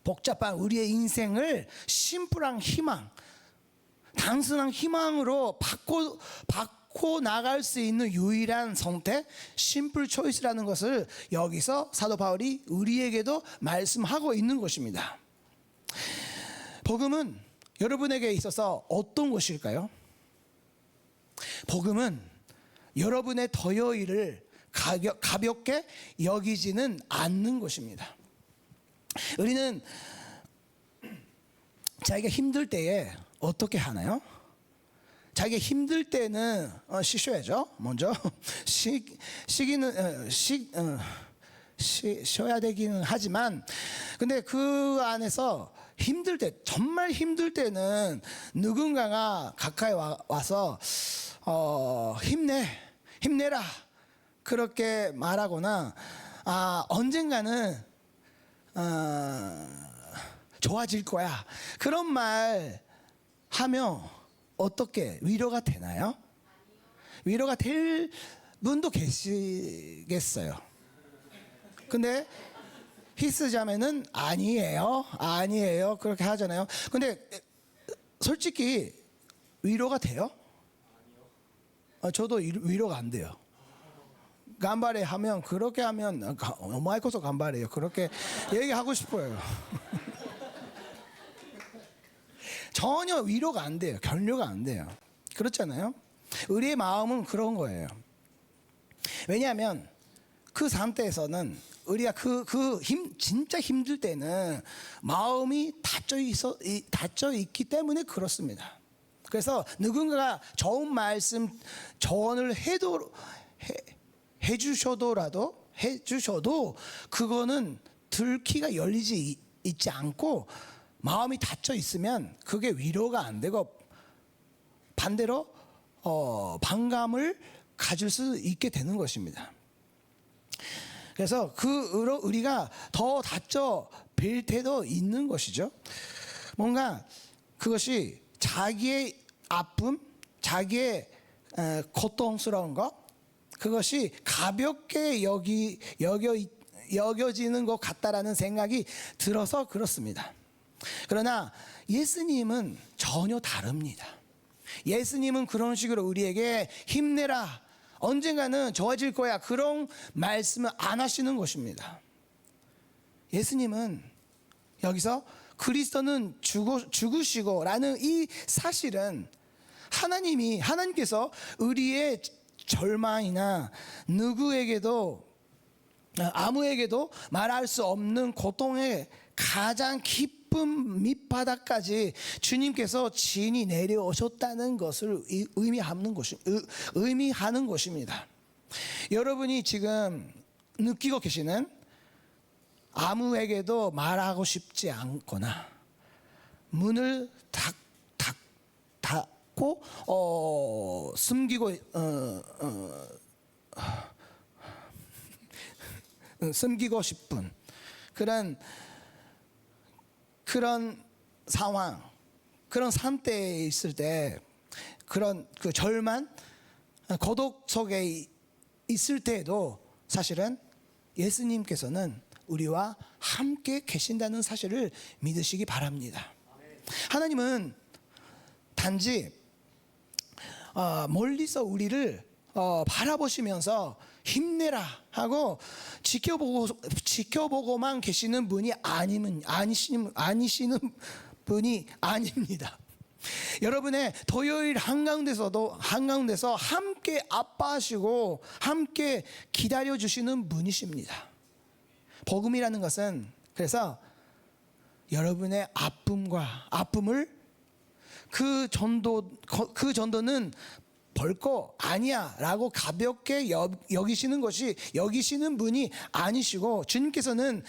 복잡한 우리의 인생을 심플한 희망, 단순한 희망으로 바꿔 나갈 수 있는 유일한 선택, 심플 초이스라는 것을 여기서 사도 바울이 우리에게도 말씀하고 있는 것입니다. 복음은 여러분에게 있어서 어떤 것일까요? 복음은 여러분의 토요일을 가볍게 여기지는 않는 것입니다. 우리는 자기가 힘들 때에 어떻게 하나요? 자기가 힘들 때는 쉬셔야죠. 먼저 쉬어야 되기는 하지만, 근데 그 안에서 힘들 때, 정말 힘들 때는 누군가가 가까이 와서 힘내라 그렇게 말하거나 언젠가는 좋아질 거야 그런 말 하면 어떻게 위로가 되나요? 위로가 될 분도 계시겠어요. 근데 히스 자매는 아니에요 그렇게 하잖아요. 근데 솔직히 위로가 돼요? 저도 위로가 안 돼요. 간발에 하면, 그렇게 하면 오마이코소 간발해요 그렇게 얘기하고 싶어요. 전혀 위로가 안 돼요. 격려가 안 돼요. 그렇잖아요. 우리의 마음은 그런 거예요. 왜냐하면 그 상태에서는 우리가 진짜 힘들 때는 마음이 닫혀 있기 때문에 그렇습니다. 그래서 누군가가 좋은 말씀, 조언을 해주셔도 그거는 들키가 열리지 있지 않고 마음이 닫혀 있으면 그게 위로가 안 되고 반대로 반감을 가질 수 있게 되는 것입니다. 그래서 그로 우리가 더 다쳐 뵐 때도 있는 것이죠. 뭔가 그것이 자기의 아픔, 자기의 고통스러운 것, 그것이 가볍게 여겨지는 것 같다라는 생각이 들어서 그렇습니다. 그러나 예수님은 전혀 다릅니다. 예수님은 그런 식으로 우리에게 힘내라, 언젠가는 좋아질 거야, 그런 말씀을 안 하시는 것입니다. 예수님은 여기서 그리스도는 죽으시고 라는 이 사실은 하나님께서 우리의 절망이나 아무에게도 말할 수 없는 고통의 가장 깊은 밑바닥까지 주님께서 진이 내려오셨다는 것을 의미하는 것입니다. 여러분이 지금 느끼고 계시는 아무에게도 말하고 싶지 않거나 문을 닫고 숨기고 싶은 그런 상황, 그런 상태에 있을 때, 그런 그 절망, 고독 속에 있을 때에도 사실은 예수님께서는 우리와 함께 계신다는 사실을 믿으시기 바랍니다. 하나님은 단지 멀리서 우리를 바라보시면서 힘내라 하고 지켜보고만 계시는 분이 아니시는 분이 아닙니다. 여러분의 토요일 한가운데서 함께 아파하시고 함께 기다려주시는 분이십니다. 복음이라는 것은 그래서 여러분의 아픔을 그 전도는 벌거 아니야 라고 가볍게 여기시는 분이 아니시고, 주님께서는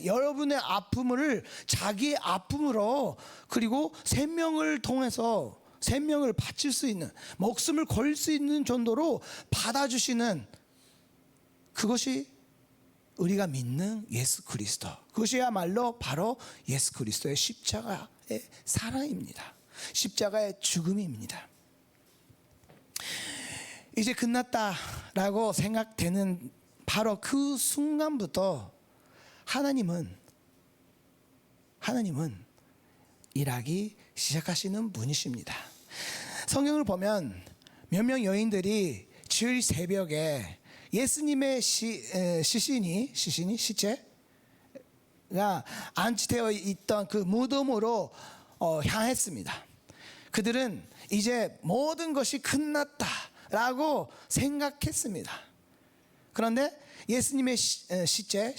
여러분의 아픔을 자기의 아픔으로, 그리고 생명을 통해서 생명을 바칠 수 있는, 목숨을 걸 수 있는 정도로 받아주시는, 그것이 우리가 믿는 예수 그리스도, 그것이야말로 바로 예수 그리스도의 십자가의 사랑입니다. 십자가의 죽음입니다. 이제 끝났다라고 생각되는 바로 그 순간부터 하나님은 일하기 시작하시는 분이십니다. 성경을 보면 몇몇 여인들이 주일 새벽에 예수님의 시체가 안치되어 있던 그 무덤으로 향했습니다. 그들은 이제 모든 것이 끝났다라고 생각했습니다. 그런데 예수님의 시신의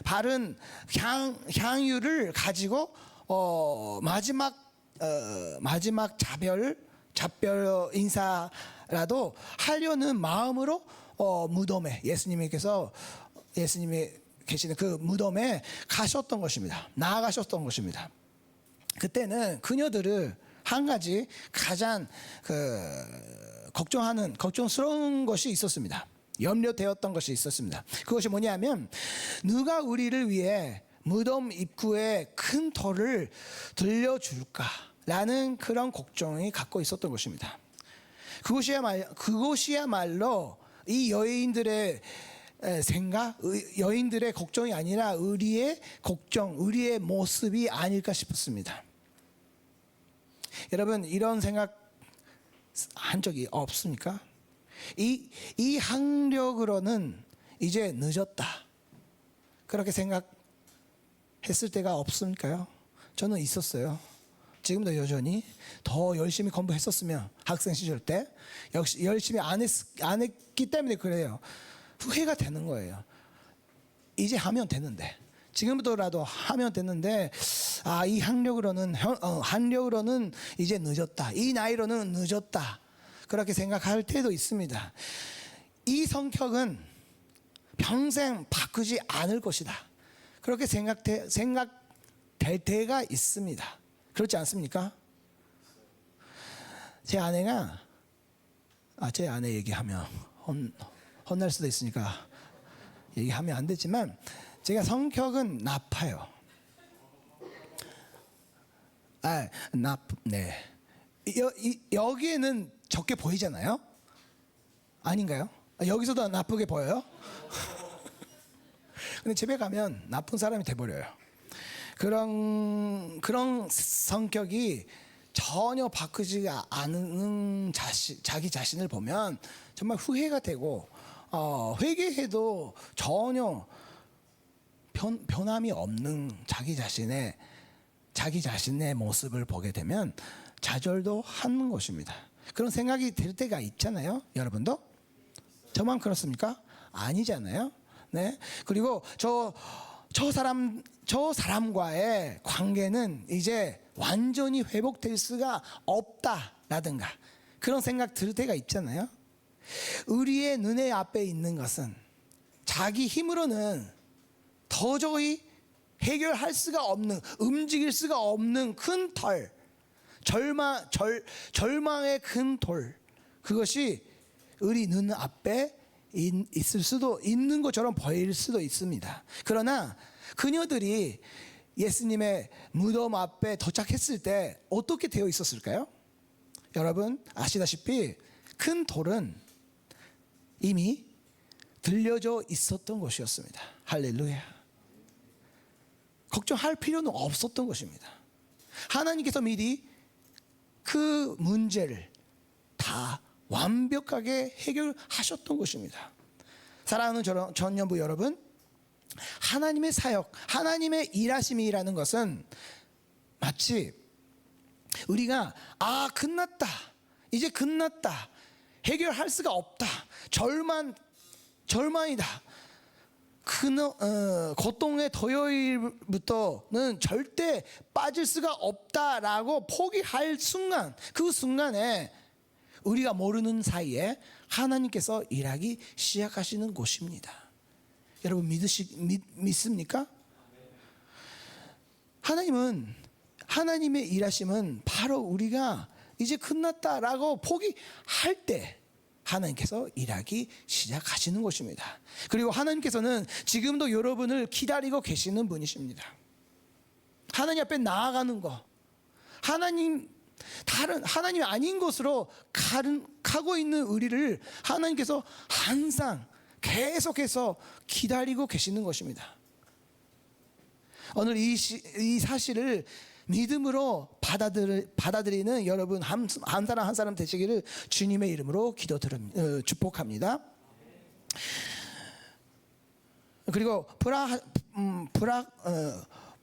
바른 향유를 가지고 마지막 작별 인사라도 하려는 마음으로 예수님이 계시는 그 무덤에 가셨던 것입니다. 나아가셨던 것입니다. 그때는 그녀들을 한 가지 가장 걱정스러운 것이 있었습니다. 염려되었던 것이 있었습니다. 그것이 뭐냐면, 누가 우리를 위해 무덤 입구에 큰 돌을 들려줄까라는 그런 걱정이 갖고 있었던 것입니다. 그것이야말로 이 여인들의 생각, 여인들의 걱정이 아니라 우리의 걱정, 우리의 모습이 아닐까 싶었습니다. 여러분, 이런 생각 한 적이 없습니까? 이 학력으로는 이제 늦었다, 그렇게 생각했을 때가 없습니까요? 저는 있었어요. 지금도 여전히 더 열심히 공부했었으면, 학생 시절 때 역시 열심히 안 했기 때문에 그래요. 후회가 되는 거예요. 이제 하면 되는데, 지금부터라도 하면 되는데, 이 학력으로는 이제 늦었다, 이 나이로는 늦었다, 그렇게 생각할 때도 있습니다. 이 성격은 평생 바꾸지 않을 것이다, 그렇게 생각될 때가 있습니다. 그렇지 않습니까? 제 아내가 제 아내 얘기하면 혼날 수도 있으니까 얘기하면 안 되지만 제가 성격은 나빠요. 네. 여기에는 적게 보이잖아요. 아닌가요? 여기서도 나쁘게 보여요? 근데 집에 가면 나쁜 사람이 돼버려요. 그런 성격이 전혀 바꾸지 않는 자기 자신을 보면 정말 후회가 되고 회개해도 전혀 변함이 없는 자기 자신의 모습을 보게 되면 좌절도 하는 것입니다. 그런 생각이 들 때가 있잖아요. 여러분도? 저만 그렇습니까? 아니잖아요. 네. 그리고 저 사람과의 관계는 이제 완전히 회복될 수가 없다라든가 그런 생각 들 때가 있잖아요. 우리의 눈에 앞에 있는 것은 자기 힘으로는 도저히 해결할 수가 없는, 움직일 수가 없는 큰 털, 절망의 큰 돌, 그것이 우리 눈 앞에 있을 수도 있는 것처럼 보일 수도 있습니다. 그러나 그녀들이 예수님의 무덤 앞에 도착했을 때 어떻게 되어 있었을까요? 여러분 아시다시피 큰 돌은 이미 들려져 있었던 것이었습니다. 할렐루야. 걱정할 필요는 없었던 것입니다. 하나님께서 미리 그 문제를 다 완벽하게 해결하셨던 것입니다. 사랑하는 전년부 여러분, 하나님의 사역, 하나님의 일하심이라는 것은 마치 우리가 끝났다, 이제 끝났다, 해결할 수가 없다, 절망이다, 고통의 토요일부터는 절대 빠질 수가 없다라고 포기할 순간, 그 순간에 우리가 모르는 사이에 하나님께서 일하기 시작하시는 곳입니다. 여러분 믿습니까? 하나님의 일하심은 바로 우리가 이제 끝났다라고 포기할 때 하나님께서 일하기 시작하시는 것입니다. 그리고 하나님께서는 지금도 여러분을 기다리고 계시는 분이십니다. 하나님 앞에 나아가는 거, 하나님이 아닌 것으로 가고 있는 우리를 하나님께서 항상 계속해서 기다리고 계시는 것입니다. 오늘 이 사실을 믿음으로 받아들이는 여러분 한 사람 한 사람 되시기를 주님의 이름으로 축복합니다. 그리고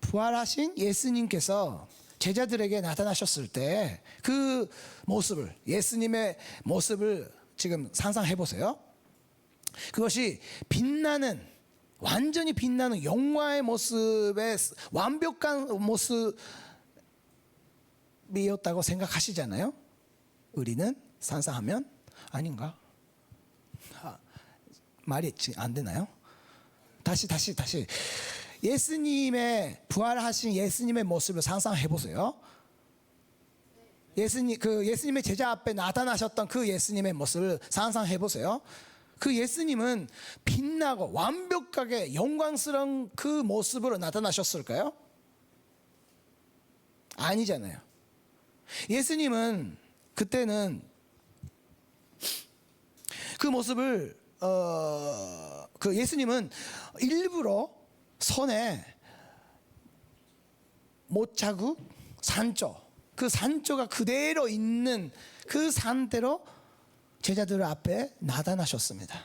부활하신 예수님께서 제자들에게 나타나셨을 때 그 모습을, 예수님의 모습을 지금 상상해 보세요. 그것이 완전히 빛나는 영광의 모습의 완벽한 모습이었다고 생각하시잖아요. 우리는 상상하면 아닌가? 말이 안 되나요? 다시 부활하신 예수님의 모습을 상상해 보세요. 예수님의 제자 앞에 나타나셨던 그 예수님의 모습을 상상해 보세요. 그 예수님은 빛나고 완벽하게 영광스러운 그 모습으로 나타나셨을까요? 아니잖아요. 예수님은 그때는 그 모습을 예수님은 일부러 손에 못자국, 그 산조가 그대로 있는 그 상태로 제자들 앞에 나타나셨습니다.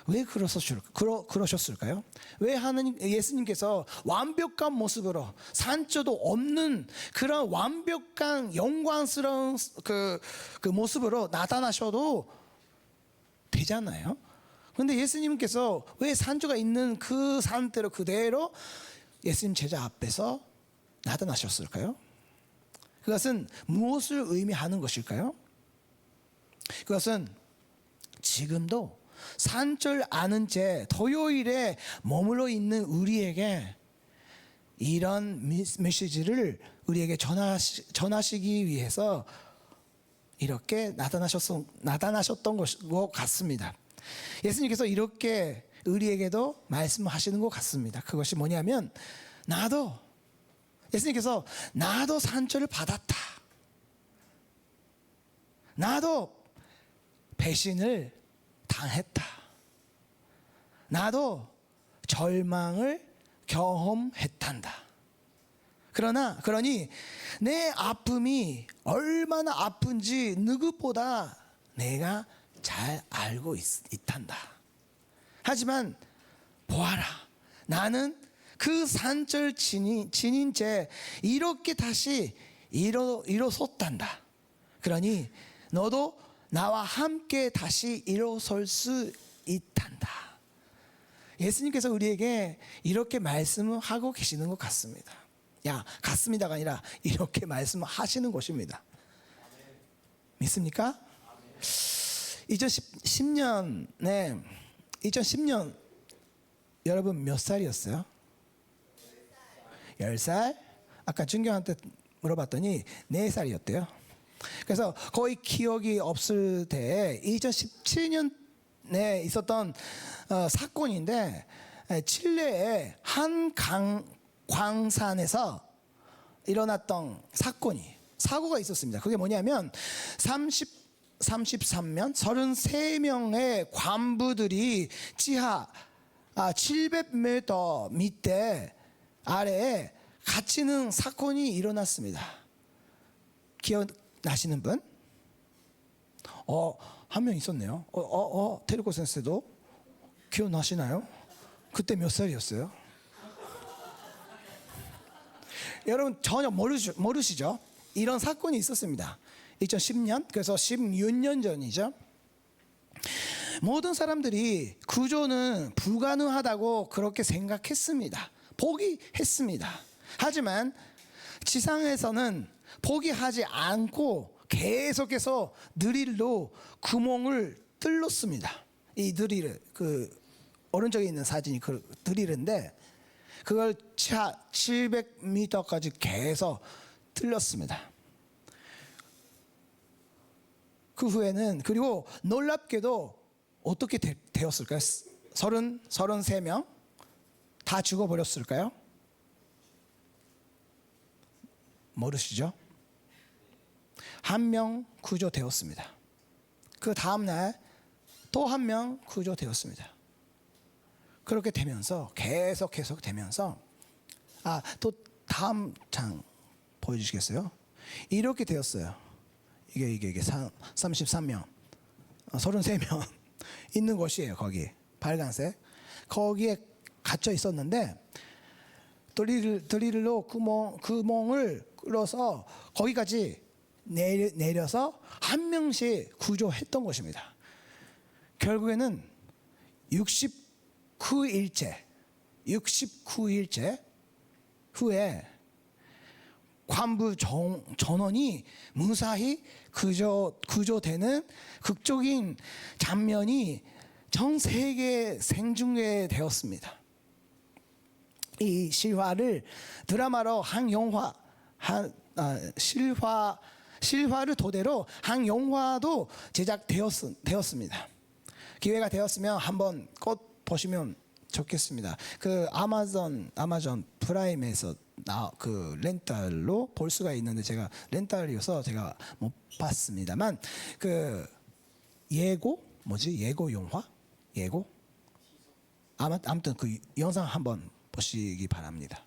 왜 그러셨을까요? 왜 예수님께서 완벽한 모습으로 산조도 없는 그런 완벽한 영광스러운 그 모습으로 나타나셔도 되잖아요. 그런데 예수님께서 왜 산조가 있는 그 상태로 그대로 예수님 제자 앞에서 나타나셨을까요? 그것은 무엇을 의미하는 것일까요? 그것은 지금도 산줄 아는 채 토요일에 머물러 있는 우리에게 이런 메시지를 우리에게 전하시기 위해서 이렇게 나타나셨던 것 같습니다. 예수님께서 이렇게 우리에게도 말씀하시는 것 같습니다. 그것이 뭐냐면 예수님께서 나도 상처를 받았다. 나도 배신을 당했다. 나도 절망을 경험했단다. 그러니 내 아픔이 얼마나 아픈지 누구보다 내가 잘 알고 있단다. 하지만 보아라, 나는 그 상처를 지닌 채 이렇게 다시 일어섰단다. 그러니 너도 나와 함께 다시 일어설 수 있단다. 예수님께서 우리에게 이렇게 말씀하고 계시는 것 같습니다. 같습니다가 아니라 이렇게 말씀하시는 것입니다. 믿습니까? 2010년 여러분 몇 살이었어요? 10살? 아까 준경한테 물어봤더니 4살이었대요. 그래서 거의 기억이 없을 때 2017년에 있었던 사건인데, 칠레의 한 광산에서 일어났던 사고가 있었습니다. 그게 뭐냐면 33명의 관부들이 지하 700m 밑에 아래에 갇히는 사건이 일어났습니다. 기억나시는 분? 한 명 있었네요. 테르코 센세도 기억나시나요? 그때 몇 살이었어요? 여러분 전혀 모르시죠? 이런 사건이 있었습니다. 2010년, 그래서 16년 전이죠. 모든 사람들이 구조는 불가능하다고 그렇게 생각했습니다. 포기했습니다. 하지만 지상에서는 포기하지 않고 계속해서 드릴로 구멍을 뚫었습니다. 이 드릴, 오른쪽에 있는 사진이 그 드릴인데, 그걸 700m까지 계속 뚫었습니다. 그 후에는, 그리고 놀랍게도 어떻게 되었을까요? 33명 다 죽어버렸을까요? 모르시죠? 한 명 구조되었습니다. 그 다음날 또 한 명 구조되었습니다. 그렇게 되면서 계속 되면서, 또 다음 장 보여주시겠어요? 이렇게 되었어요. 이게 33명, 33명 있는 곳이에요. 거기 빨간색, 거기에 갇혀 있었는데 드릴로 구멍을 뚫어서 거기까지 내려서 한 명씩 구조했던 것입니다. 결국에는 69일째 후에 관부 전원이 무사히 구조되는 극적인 장면이 전 세계에 생중계되었습니다. 이 실화를 드라마로 실화를 토대로 한 영화도 제작되었습니다. 기회가 되었으면 한번 꼭 보시면 좋겠습니다. 그 아마존 프라임에서 그 렌탈로 볼 수가 있는데, 제가 렌탈이어서 제가 못 봤습니다만, 그 예고 영화? 아무튼 그 영상 한번 보시기 바랍니다.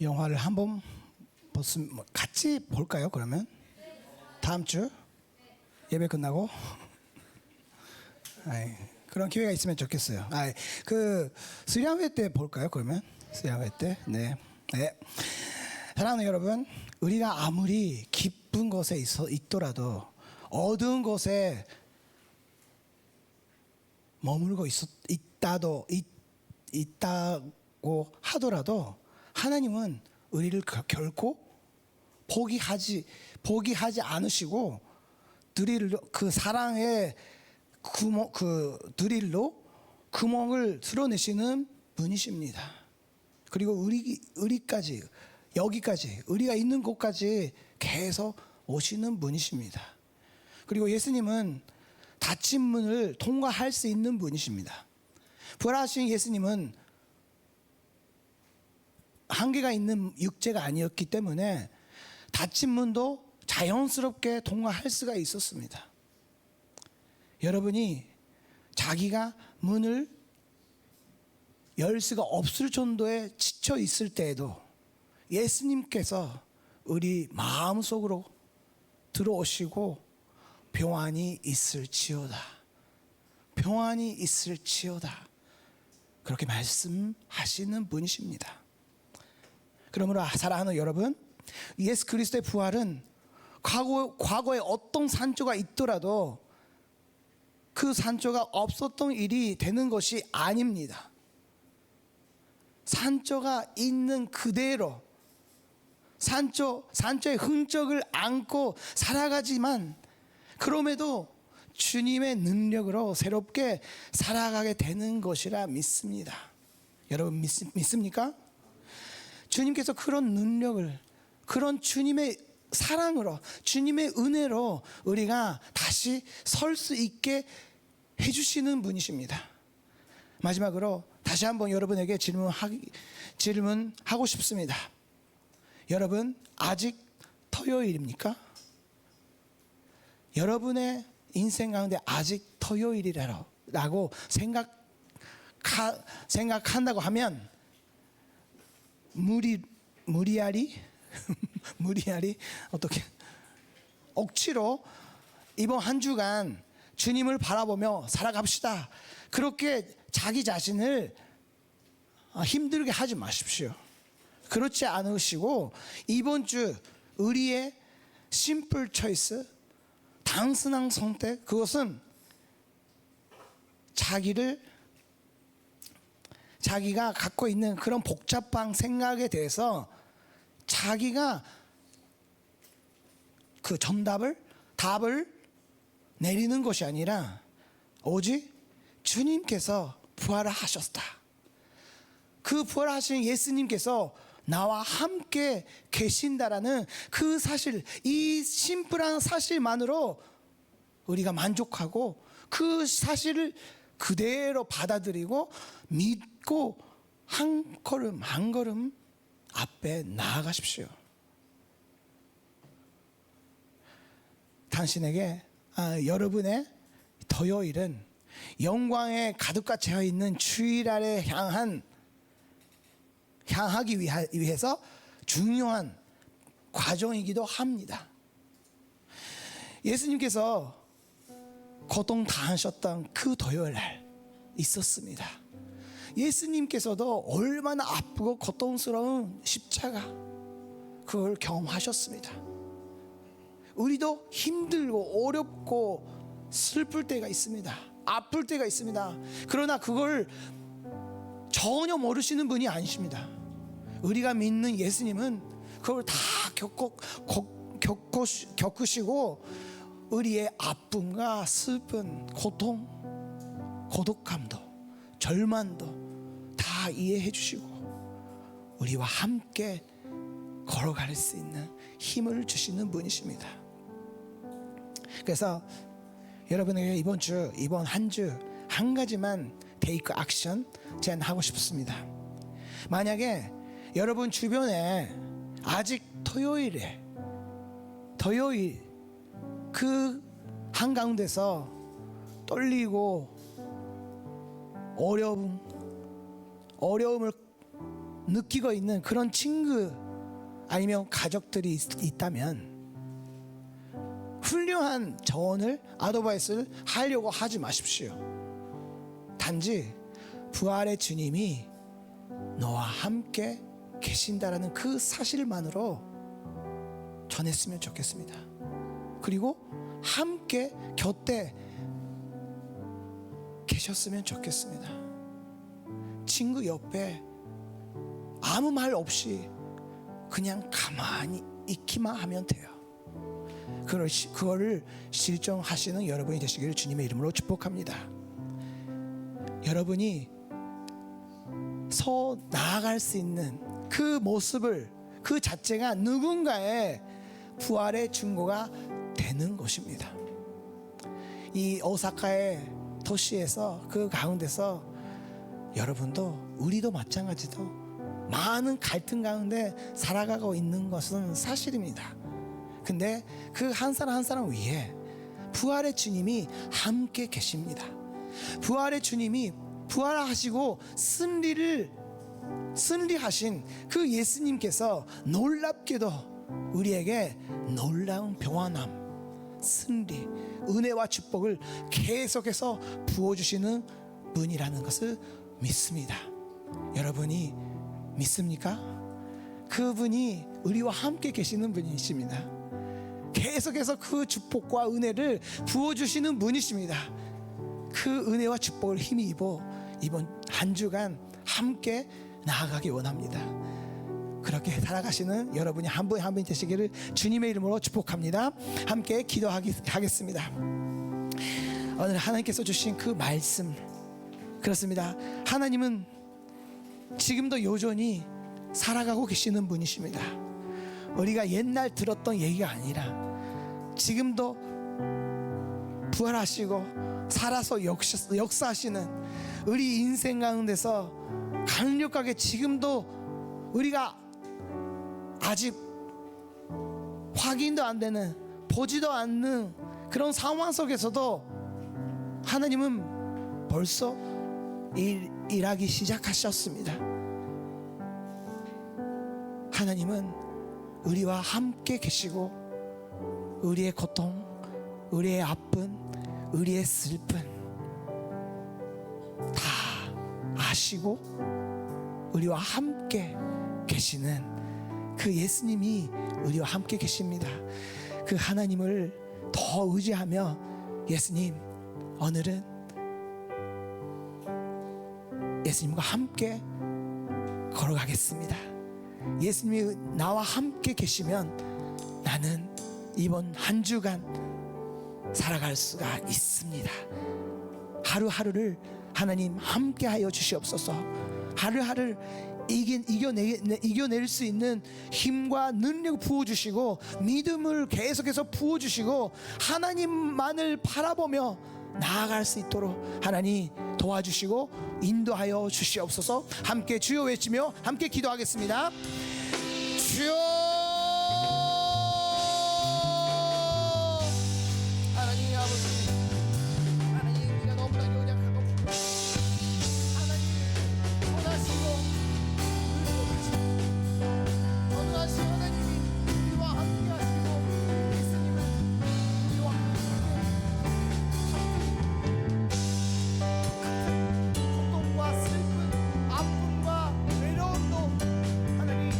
영화를 한번 같이 볼까요? 그러면 다음 주 예배 끝나고 그런 기회가 있으면 좋겠어요. 그 수련회 때 볼까요? 그러면 수련회 때 네. 사랑하는 여러분, 우리가 아무리 기쁜 곳에 있더라도 어두운 곳에 머물고 있다고 하더라도 하나님은 우리를 결코 포기하지 않으시고 그 사랑의 드릴로 구멍을 뚫어내시는 분이십니다. 그리고 우리까지 여기까지 우리가 있는 곳까지 계속 오시는 분이십니다. 그리고 예수님은 닫힌 문을 통과할 수 있는 분이십니다. 부활하신 예수님은 한계가 있는 육체가 아니었기 때문에 닫힌 문도 자연스럽게 통과할 수가 있었습니다. 여러분이 자기가 문을 열 수가 없을 정도에 지쳐 있을 때에도 예수님께서 우리 마음속으로 들어오시고 평안이 있을지어다, 평안이 있을지어다, 그렇게 말씀하시는 분이십니다. 그러므로 사랑하는 여러분, 예수 그리스도의 부활은 과거에 어떤 산조가 있더라도 그 산조가 없었던 일이 되는 것이 아닙니다. 산조가 있는 그대로 산조의 흔적을 안고 살아가지만 그럼에도 주님의 능력으로 새롭게 살아가게 되는 것이라 믿습니다. 여러분 믿습니까? 주님께서 그런 능력을, 그런 주님의 사랑으로, 주님의 은혜로 우리가 다시 설 수 있게 해주시는 분이십니다. 마지막으로 다시 한번 여러분에게 질문하고 싶습니다. 여러분, 아직 토요일입니까? 여러분의 인생 가운데 아직 토요일이라고 생각한다고 하면 무리하리 어떻게 억지로 이번 한 주간 주님을 바라보며 살아갑시다, 그렇게 자기 자신을 힘들게 하지 마십시오. 그렇지 않으시고 이번 주 우리의 심플 초이스, 단순한 선택, 그것은 자기가 갖고 있는 그런 복잡한 생각에 대해서 자기가 그 답을 내리는 것이 아니라 오직 주님께서 부활을 하셨다, 그 부활하신 예수님께서 나와 함께 계신다라는 그 사실, 이 심플한 사실만으로 우리가 만족하고 그 사실을 그대로 받아들이고 믿고 한 걸음 한 걸음 앞에 나아가십시오. 당신에게 여러분의 토요일은 영광에 가득 채워 있는 주일날에 향하기 위해서 중요한 과정이기도 합니다. 예수님께서 고통 당하셨던 그 토요일날 있었습니다. 예수님께서도 얼마나 아프고 고통스러운 십자가, 그걸 경험하셨습니다. 우리도 힘들고 어렵고 슬플 때가 있습니다. 아플 때가 있습니다. 그러나 그걸 전혀 모르시는 분이 아니십니다. 우리가 믿는 예수님은 그걸 다 겪으시고 우리의 아픔과 슬픈 고통, 고독함도 절망도 다 이해해 주시고 우리와 함께 걸어갈 수 있는 힘을 주시는 분이십니다. 그래서 여러분에게 이번 한 주 한 가지만 테이크 액션 제안하고 싶습니다. 만약에 여러분 주변에 아직 토요일 그 한가운데서 떨리고 어려움을 느끼고 있는 그런 친구 아니면 가족들이 있다면 훌륭한 조언을 아드바이스를 하려고 하지 마십시오. 단지 부활의 주님이 너와 함께 계신다라는 그 사실만으로 전했으면 좋겠습니다. 그리고 함께 곁에 계셨으면 좋겠습니다. 친구 옆에 아무 말 없이 그냥 가만히 있기만 하면 돼요. 그거를 실정하시는 여러분이 되시기를 주님의 이름으로 축복합니다. 여러분이 서 나아갈 수 있는 그 모습을 그 자체가 누군가의 부활의 증거가 되는 것입니다. 이 오사카의 도시에서 그 가운데서 여러분도 우리도 마찬가지도 많은 갈등 가운데 살아가고 있는 것은 사실입니다. 근데 그 한 사람 한 사람 위에 부활의 주님이 함께 계십니다. 부활의 주님이 부활하시고 승리하신 그 예수님께서 놀랍게도 우리에게 놀라운 평안함, 승리, 은혜와 축복을 계속해서 부어주시는 분이라는 것을 믿습니다. 여러분이 믿습니까? 그분이 우리와 함께 계시는 분이십니다. 계속해서 그 축복과 은혜를 부어주시는 분이십니다. 그 은혜와 축복을 힘입어 이번 한 주간 함께 나아가기 원합니다. 그렇게 살아가시는 여러분이 한 분 한 분이 되시기를 주님의 이름으로 축복합니다. 함께 기도하겠습니다. 오늘 하나님께서 주신 그 말씀, 그렇습니다. 하나님은 지금도 여전히 살아가고 계시는 분이십니다. 우리가 옛날 들었던 얘기가 아니라 지금도 부활하시고 살아서 역사하시는 우리 인생 가운데서 강력하게 지금도 우리가 아직 확인도 안 되는, 보지도 않는 그런 상황 속에서도 하나님은 벌써 일하기 시작하셨습니다. 하나님은 우리와 함께 계시고 우리의 고통, 우리의 아픔, 우리의 슬픔 다 아시고 우리와 함께 계시는 그 예수님이 우리와 함께 계십니다. 그 하나님을 더 의지하며 예수님, 오늘은 예수님과 함께 걸어가겠습니다. 예수님이 나와 함께 계시면 나는 이번 한 주간 살아갈 수가 있습니다. 하루하루를 하나님 함께하여 주시옵소서. 하루하루를 이겨낼 수 있는 힘과 능력을 부어주시고 믿음을 계속해서 부어주시고 하나님만을 바라보며 나아갈 수 있도록 하나님 도와주시고 인도하여 주시옵소서. 함께 주여 외치며 함께 기도하겠습니다. 주여, 하나님 아버지, 하나님 우리가 너무나 연약하고 하나님 원하시고 원하시고 하나님이 우리와 함께 하시고 예수님은 우리와 함께 고통과 슬픔, 아픔과 외로움도 하나님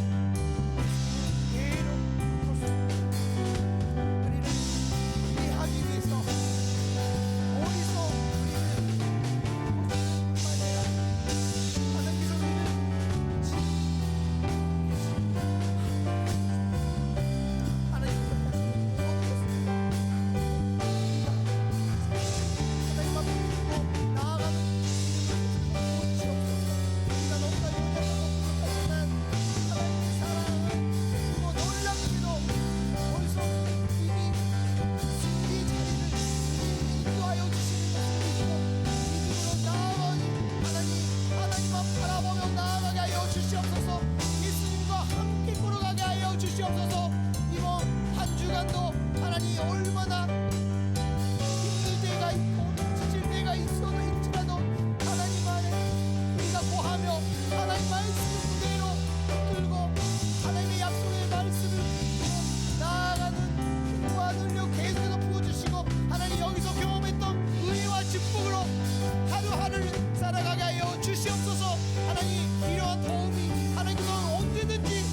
하나님 필요한 도움이 하나님께서 언제든지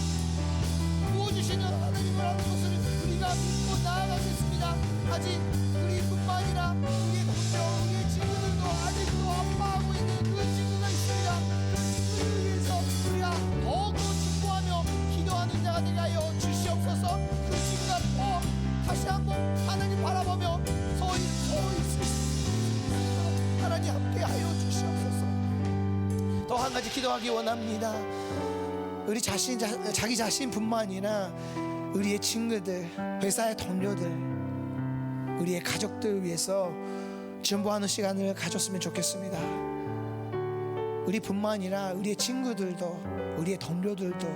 부어주시는 하나님을 하는 것을 우리가 믿고 나아가겠습니다. 아직 우리뿐만 아니라 우리의 동료, 우리의 친구들도 아직도 아파하고 있는 그 친구가 있습니다. 그 친구들을 위해서 우리가 더욱더 충고하며 기도하는 자가 되게 하여 주시옵소서. 그 친구가 다시 한번 하나님 바라보며 서 있을 수 있습니다. 하나님 함께하여 주시옵소서. 또 한 가지 기도하기 원합니다. 우리 자기 자신뿐만 아니라 우리의 친구들, 회사의 동료들, 우리의 가족들 위해서 전부하는 시간을 가졌으면 좋겠습니다. 우리뿐만 아니라 우리의 친구들도, 우리의 동료들도,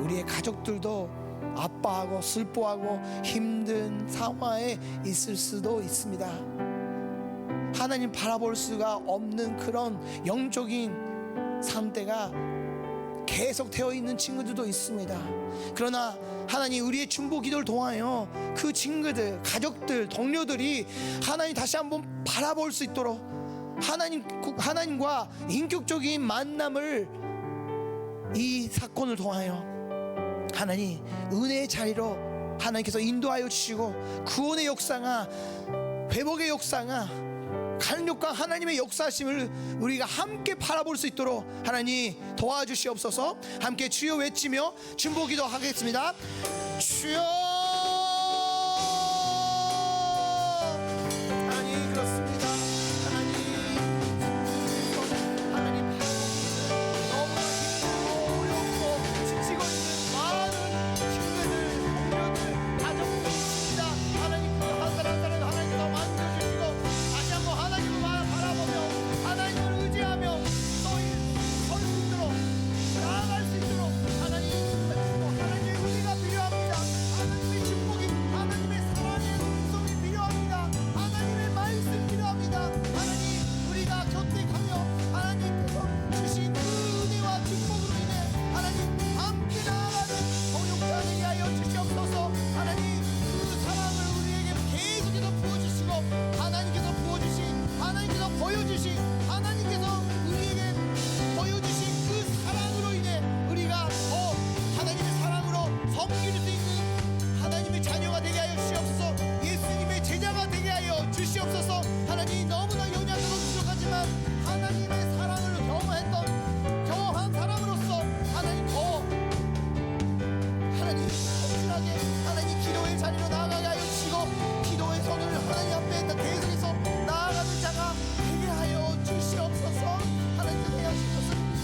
우리의 가족들도 아파하고 슬퍼하고 힘든 상황에 있을 수도 있습니다. 하나님 바라볼 수가 없는 그런 영적인 상태가 계속 되어 있는 친구들도 있습니다. 그러나 하나님 우리의 중보 기도를 통하여 그 친구들, 가족들, 동료들이 하나님 다시 한번 바라볼 수 있도록 하나님과 인격적인 만남을 이 사건을 통하여 하나님 은혜의 자리로 하나님께서 인도하여 주시고 구원의 역사가, 회복의 역사가, 강력한 하나님의 역사심을 우리가 함께 바라볼 수 있도록 하나님 도와주시옵소서. 함께 주여 외치며 중보기도 하겠습니다. 주여. 하나님 그렇습니다. 하나님 너무나 힘들고 어렵고 지치고 있는 많은 친구들, 동료들, 가족들 있습니다. 하나님 그 한 사람 한 사람 하나님께서 만져주시고 다시 한번 하나님을 바라보며 하나님을 의지하며 설 수 있도록 나아갈 수 있도록 하나님 하나님의 은혜가 필요합니다. 하나님의 축복이, 하나님의 사랑의 음성이 필요합니다. 하나님의 말씀 필요합니다. 하나님 우리가 곁에 가며 하나님께서 주신 그 은혜와 축복으로 인해 하나님 함께 나아가는 동역자 되게 하여 주시옵소서. 하나님 그 사랑을 우리에게 계속해서 부어주시고 하나님께서 부어주신, 하나님께서 보여주신, 하나님께서 우리에게 보여주신 그 사랑으로 인해 우리가 더 하나님의 사랑으로 섬길 수 있는 하나님의 자녀가 되게 하여 주시옵소서. 예수님의 제자가 되게 하여 주시옵소서. 하나님 너무나 연약하고 부족하지만 하나님의 사랑을 경험한 사람으로서 하나님 더 하나님 성실하게 하나님 기도의 자리로 나아가게 하여 주시고 기도의 손을 하나님 앞에 계속해서 나아가는 자가 되게 하여 주시옵소서. 하나님께서 행하신 것을 믿고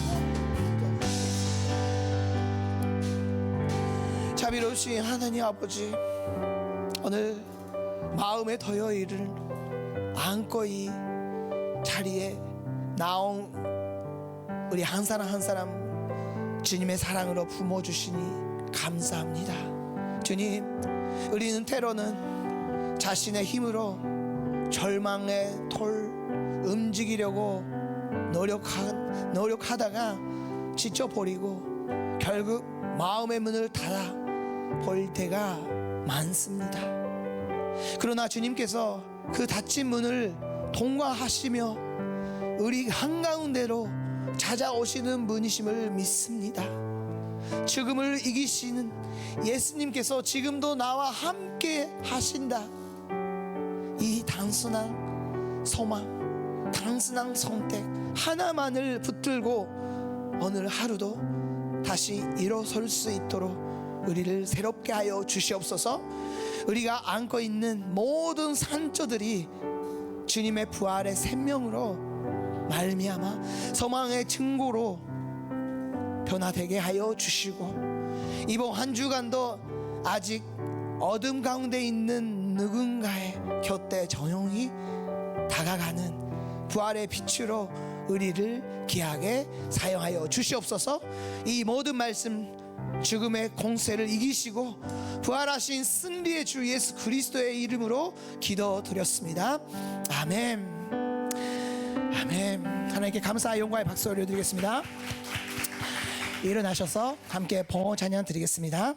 자비로우신 하나님 아버지, 오늘 마음의 토요일을 안고 이 자리에 나온 우리 한 사람 한 사람 주님의 사랑으로 품어주시니 감사합니다. 주님, 우리는 때로는 자신의 힘으로 절망의 돌 움직이려고 노력하다가 지쳐버리고 결국 마음의 문을 닫아 볼 때가 많습니다. 그러나 주님께서 그 닫힌 문을 통과하시며 우리 한가운데로 찾아오시는 분이심을 믿습니다. 죽음을 이기시는 예수님께서 지금도 나와 함께 하신다. 이 단순한 소망, 단순한 선택 하나만을 붙들고 오늘 하루도 다시 일어설 수 있도록 우리를 새롭게 하여 주시옵소서. 우리가 안고 있는 모든 상처들이 주님의 부활의 생명으로 말미암아 소망의 증거로 변화되게 하여 주시고 이번 한 주간도 아직 어둠 가운데 있는 누군가의 곁에 조용히 다가가는 부활의 빛으로 우리를 귀하게 사용하여 주시옵소서. 이 모든 말씀 죽음의 공세를 이기시고 부활하신 승리의 주 예수 그리스도의 이름으로 기도드렸습니다. 아멘. 아멘. 하나님께 감사와 영광의 박수 올려드리겠습니다. 일어나셔서 함께 봉헌 찬양 드리겠습니다.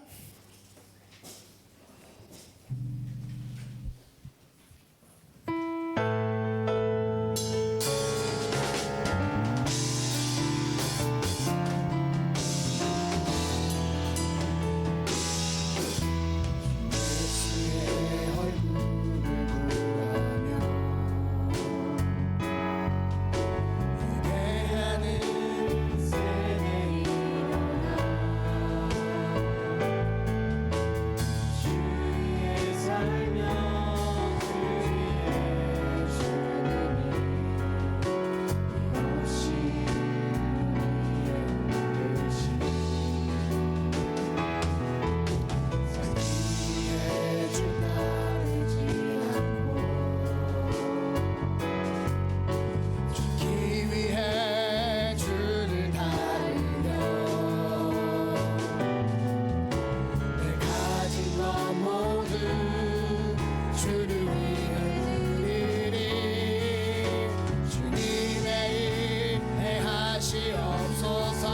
주소서.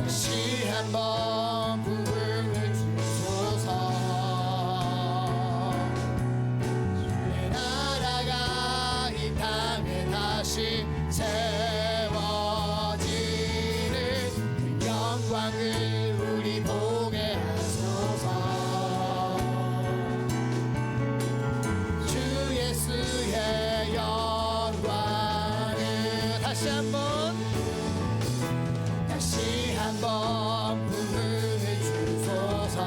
다시 한번 부흥을 주소서. 주의 나라가 이 땅에 다시 세워지는 그 영광을 우리 보게 하소서. 주 예수의 영광을 다시 한번 부흥을 주소서.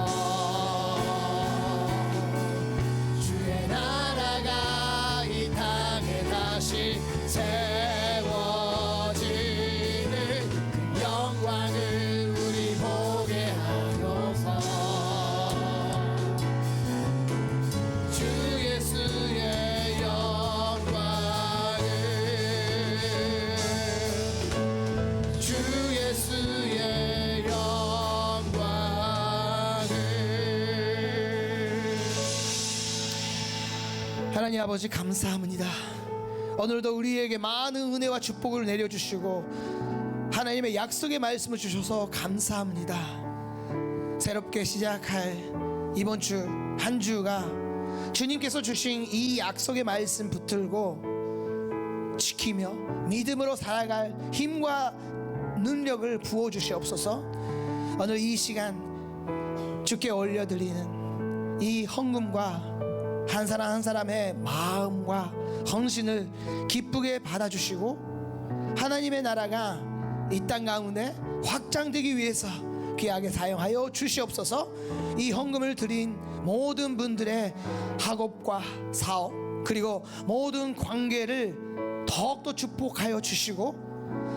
주의 나라가 이 땅에 다시 세워지는 그 영광을 우리 보게 하소서. 주 예수의 영광을 주 예수의 영광을. 하나님 아버지 감사합니다. 오늘도 우리에게 많은 은혜와 축복을 내려주시고 하나님의 약속의 말씀을 주셔서 감사합니다. 새롭게 시작할 이번 주 한 주가 주님께서 주신 이 약속의 말씀 붙들고 지키며 믿음으로 살아갈 힘과 능력을 부어주시옵소서. 오늘 이 시간 주께 올려드리는 이 헌금과 한 사람 한 사람의 마음과 헌신을 기쁘게 받아주시고 하나님의 나라가 이 땅 가운데 확장되기 위해서 귀하게 사용하여 주시옵소서. 이 헌금을 드린 모든 분들의 학업과 사업 그리고 모든 관계를 더욱더 축복하여 주시고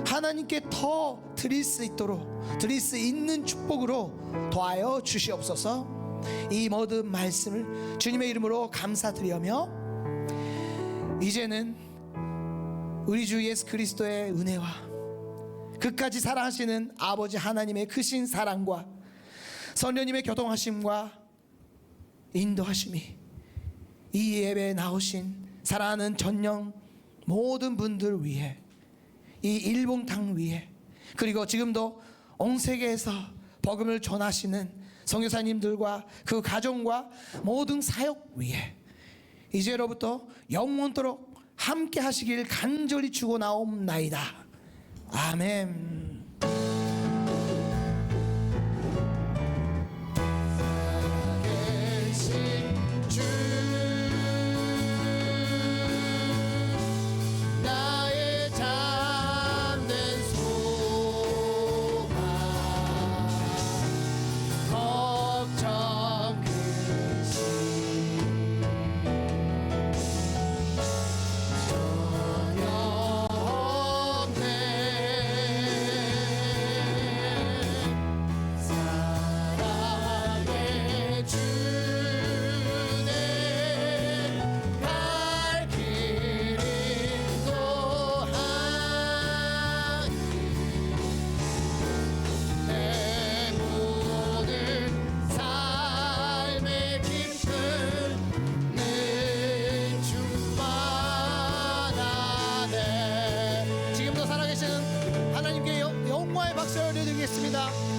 하나님께 더 드릴 수 있도록 드릴 수 있는 축복으로 도와여 주시옵소서. 이 모든 말씀을 주님의 이름으로 감사드리며 이제는 우리 주 예수 그리스도의 은혜와 끝까지 사랑하시는 아버지 하나님의 크신 사랑과 성령님의 교통하심과 인도하심이 이 예배에 나오신 사랑하는 전령 모든 분들 위해 이 일봉당 위에 그리고 지금도 온 세계에서 복음을 전하시는 선교사님들과 그 가정과 모든 사역 위에 이제로부터 영원토록 함께 하시길 간절히 축원하옵나이다. 아멘. 나의 잠든 소망 걱정 근심 전혀 없네. 사랑의 주네 갈 길 인도하니 내 모든 삶의 기쁨은 충만하네. 지금도 살아계시는 하나님께 영광의 박수를 올려드리겠습니다.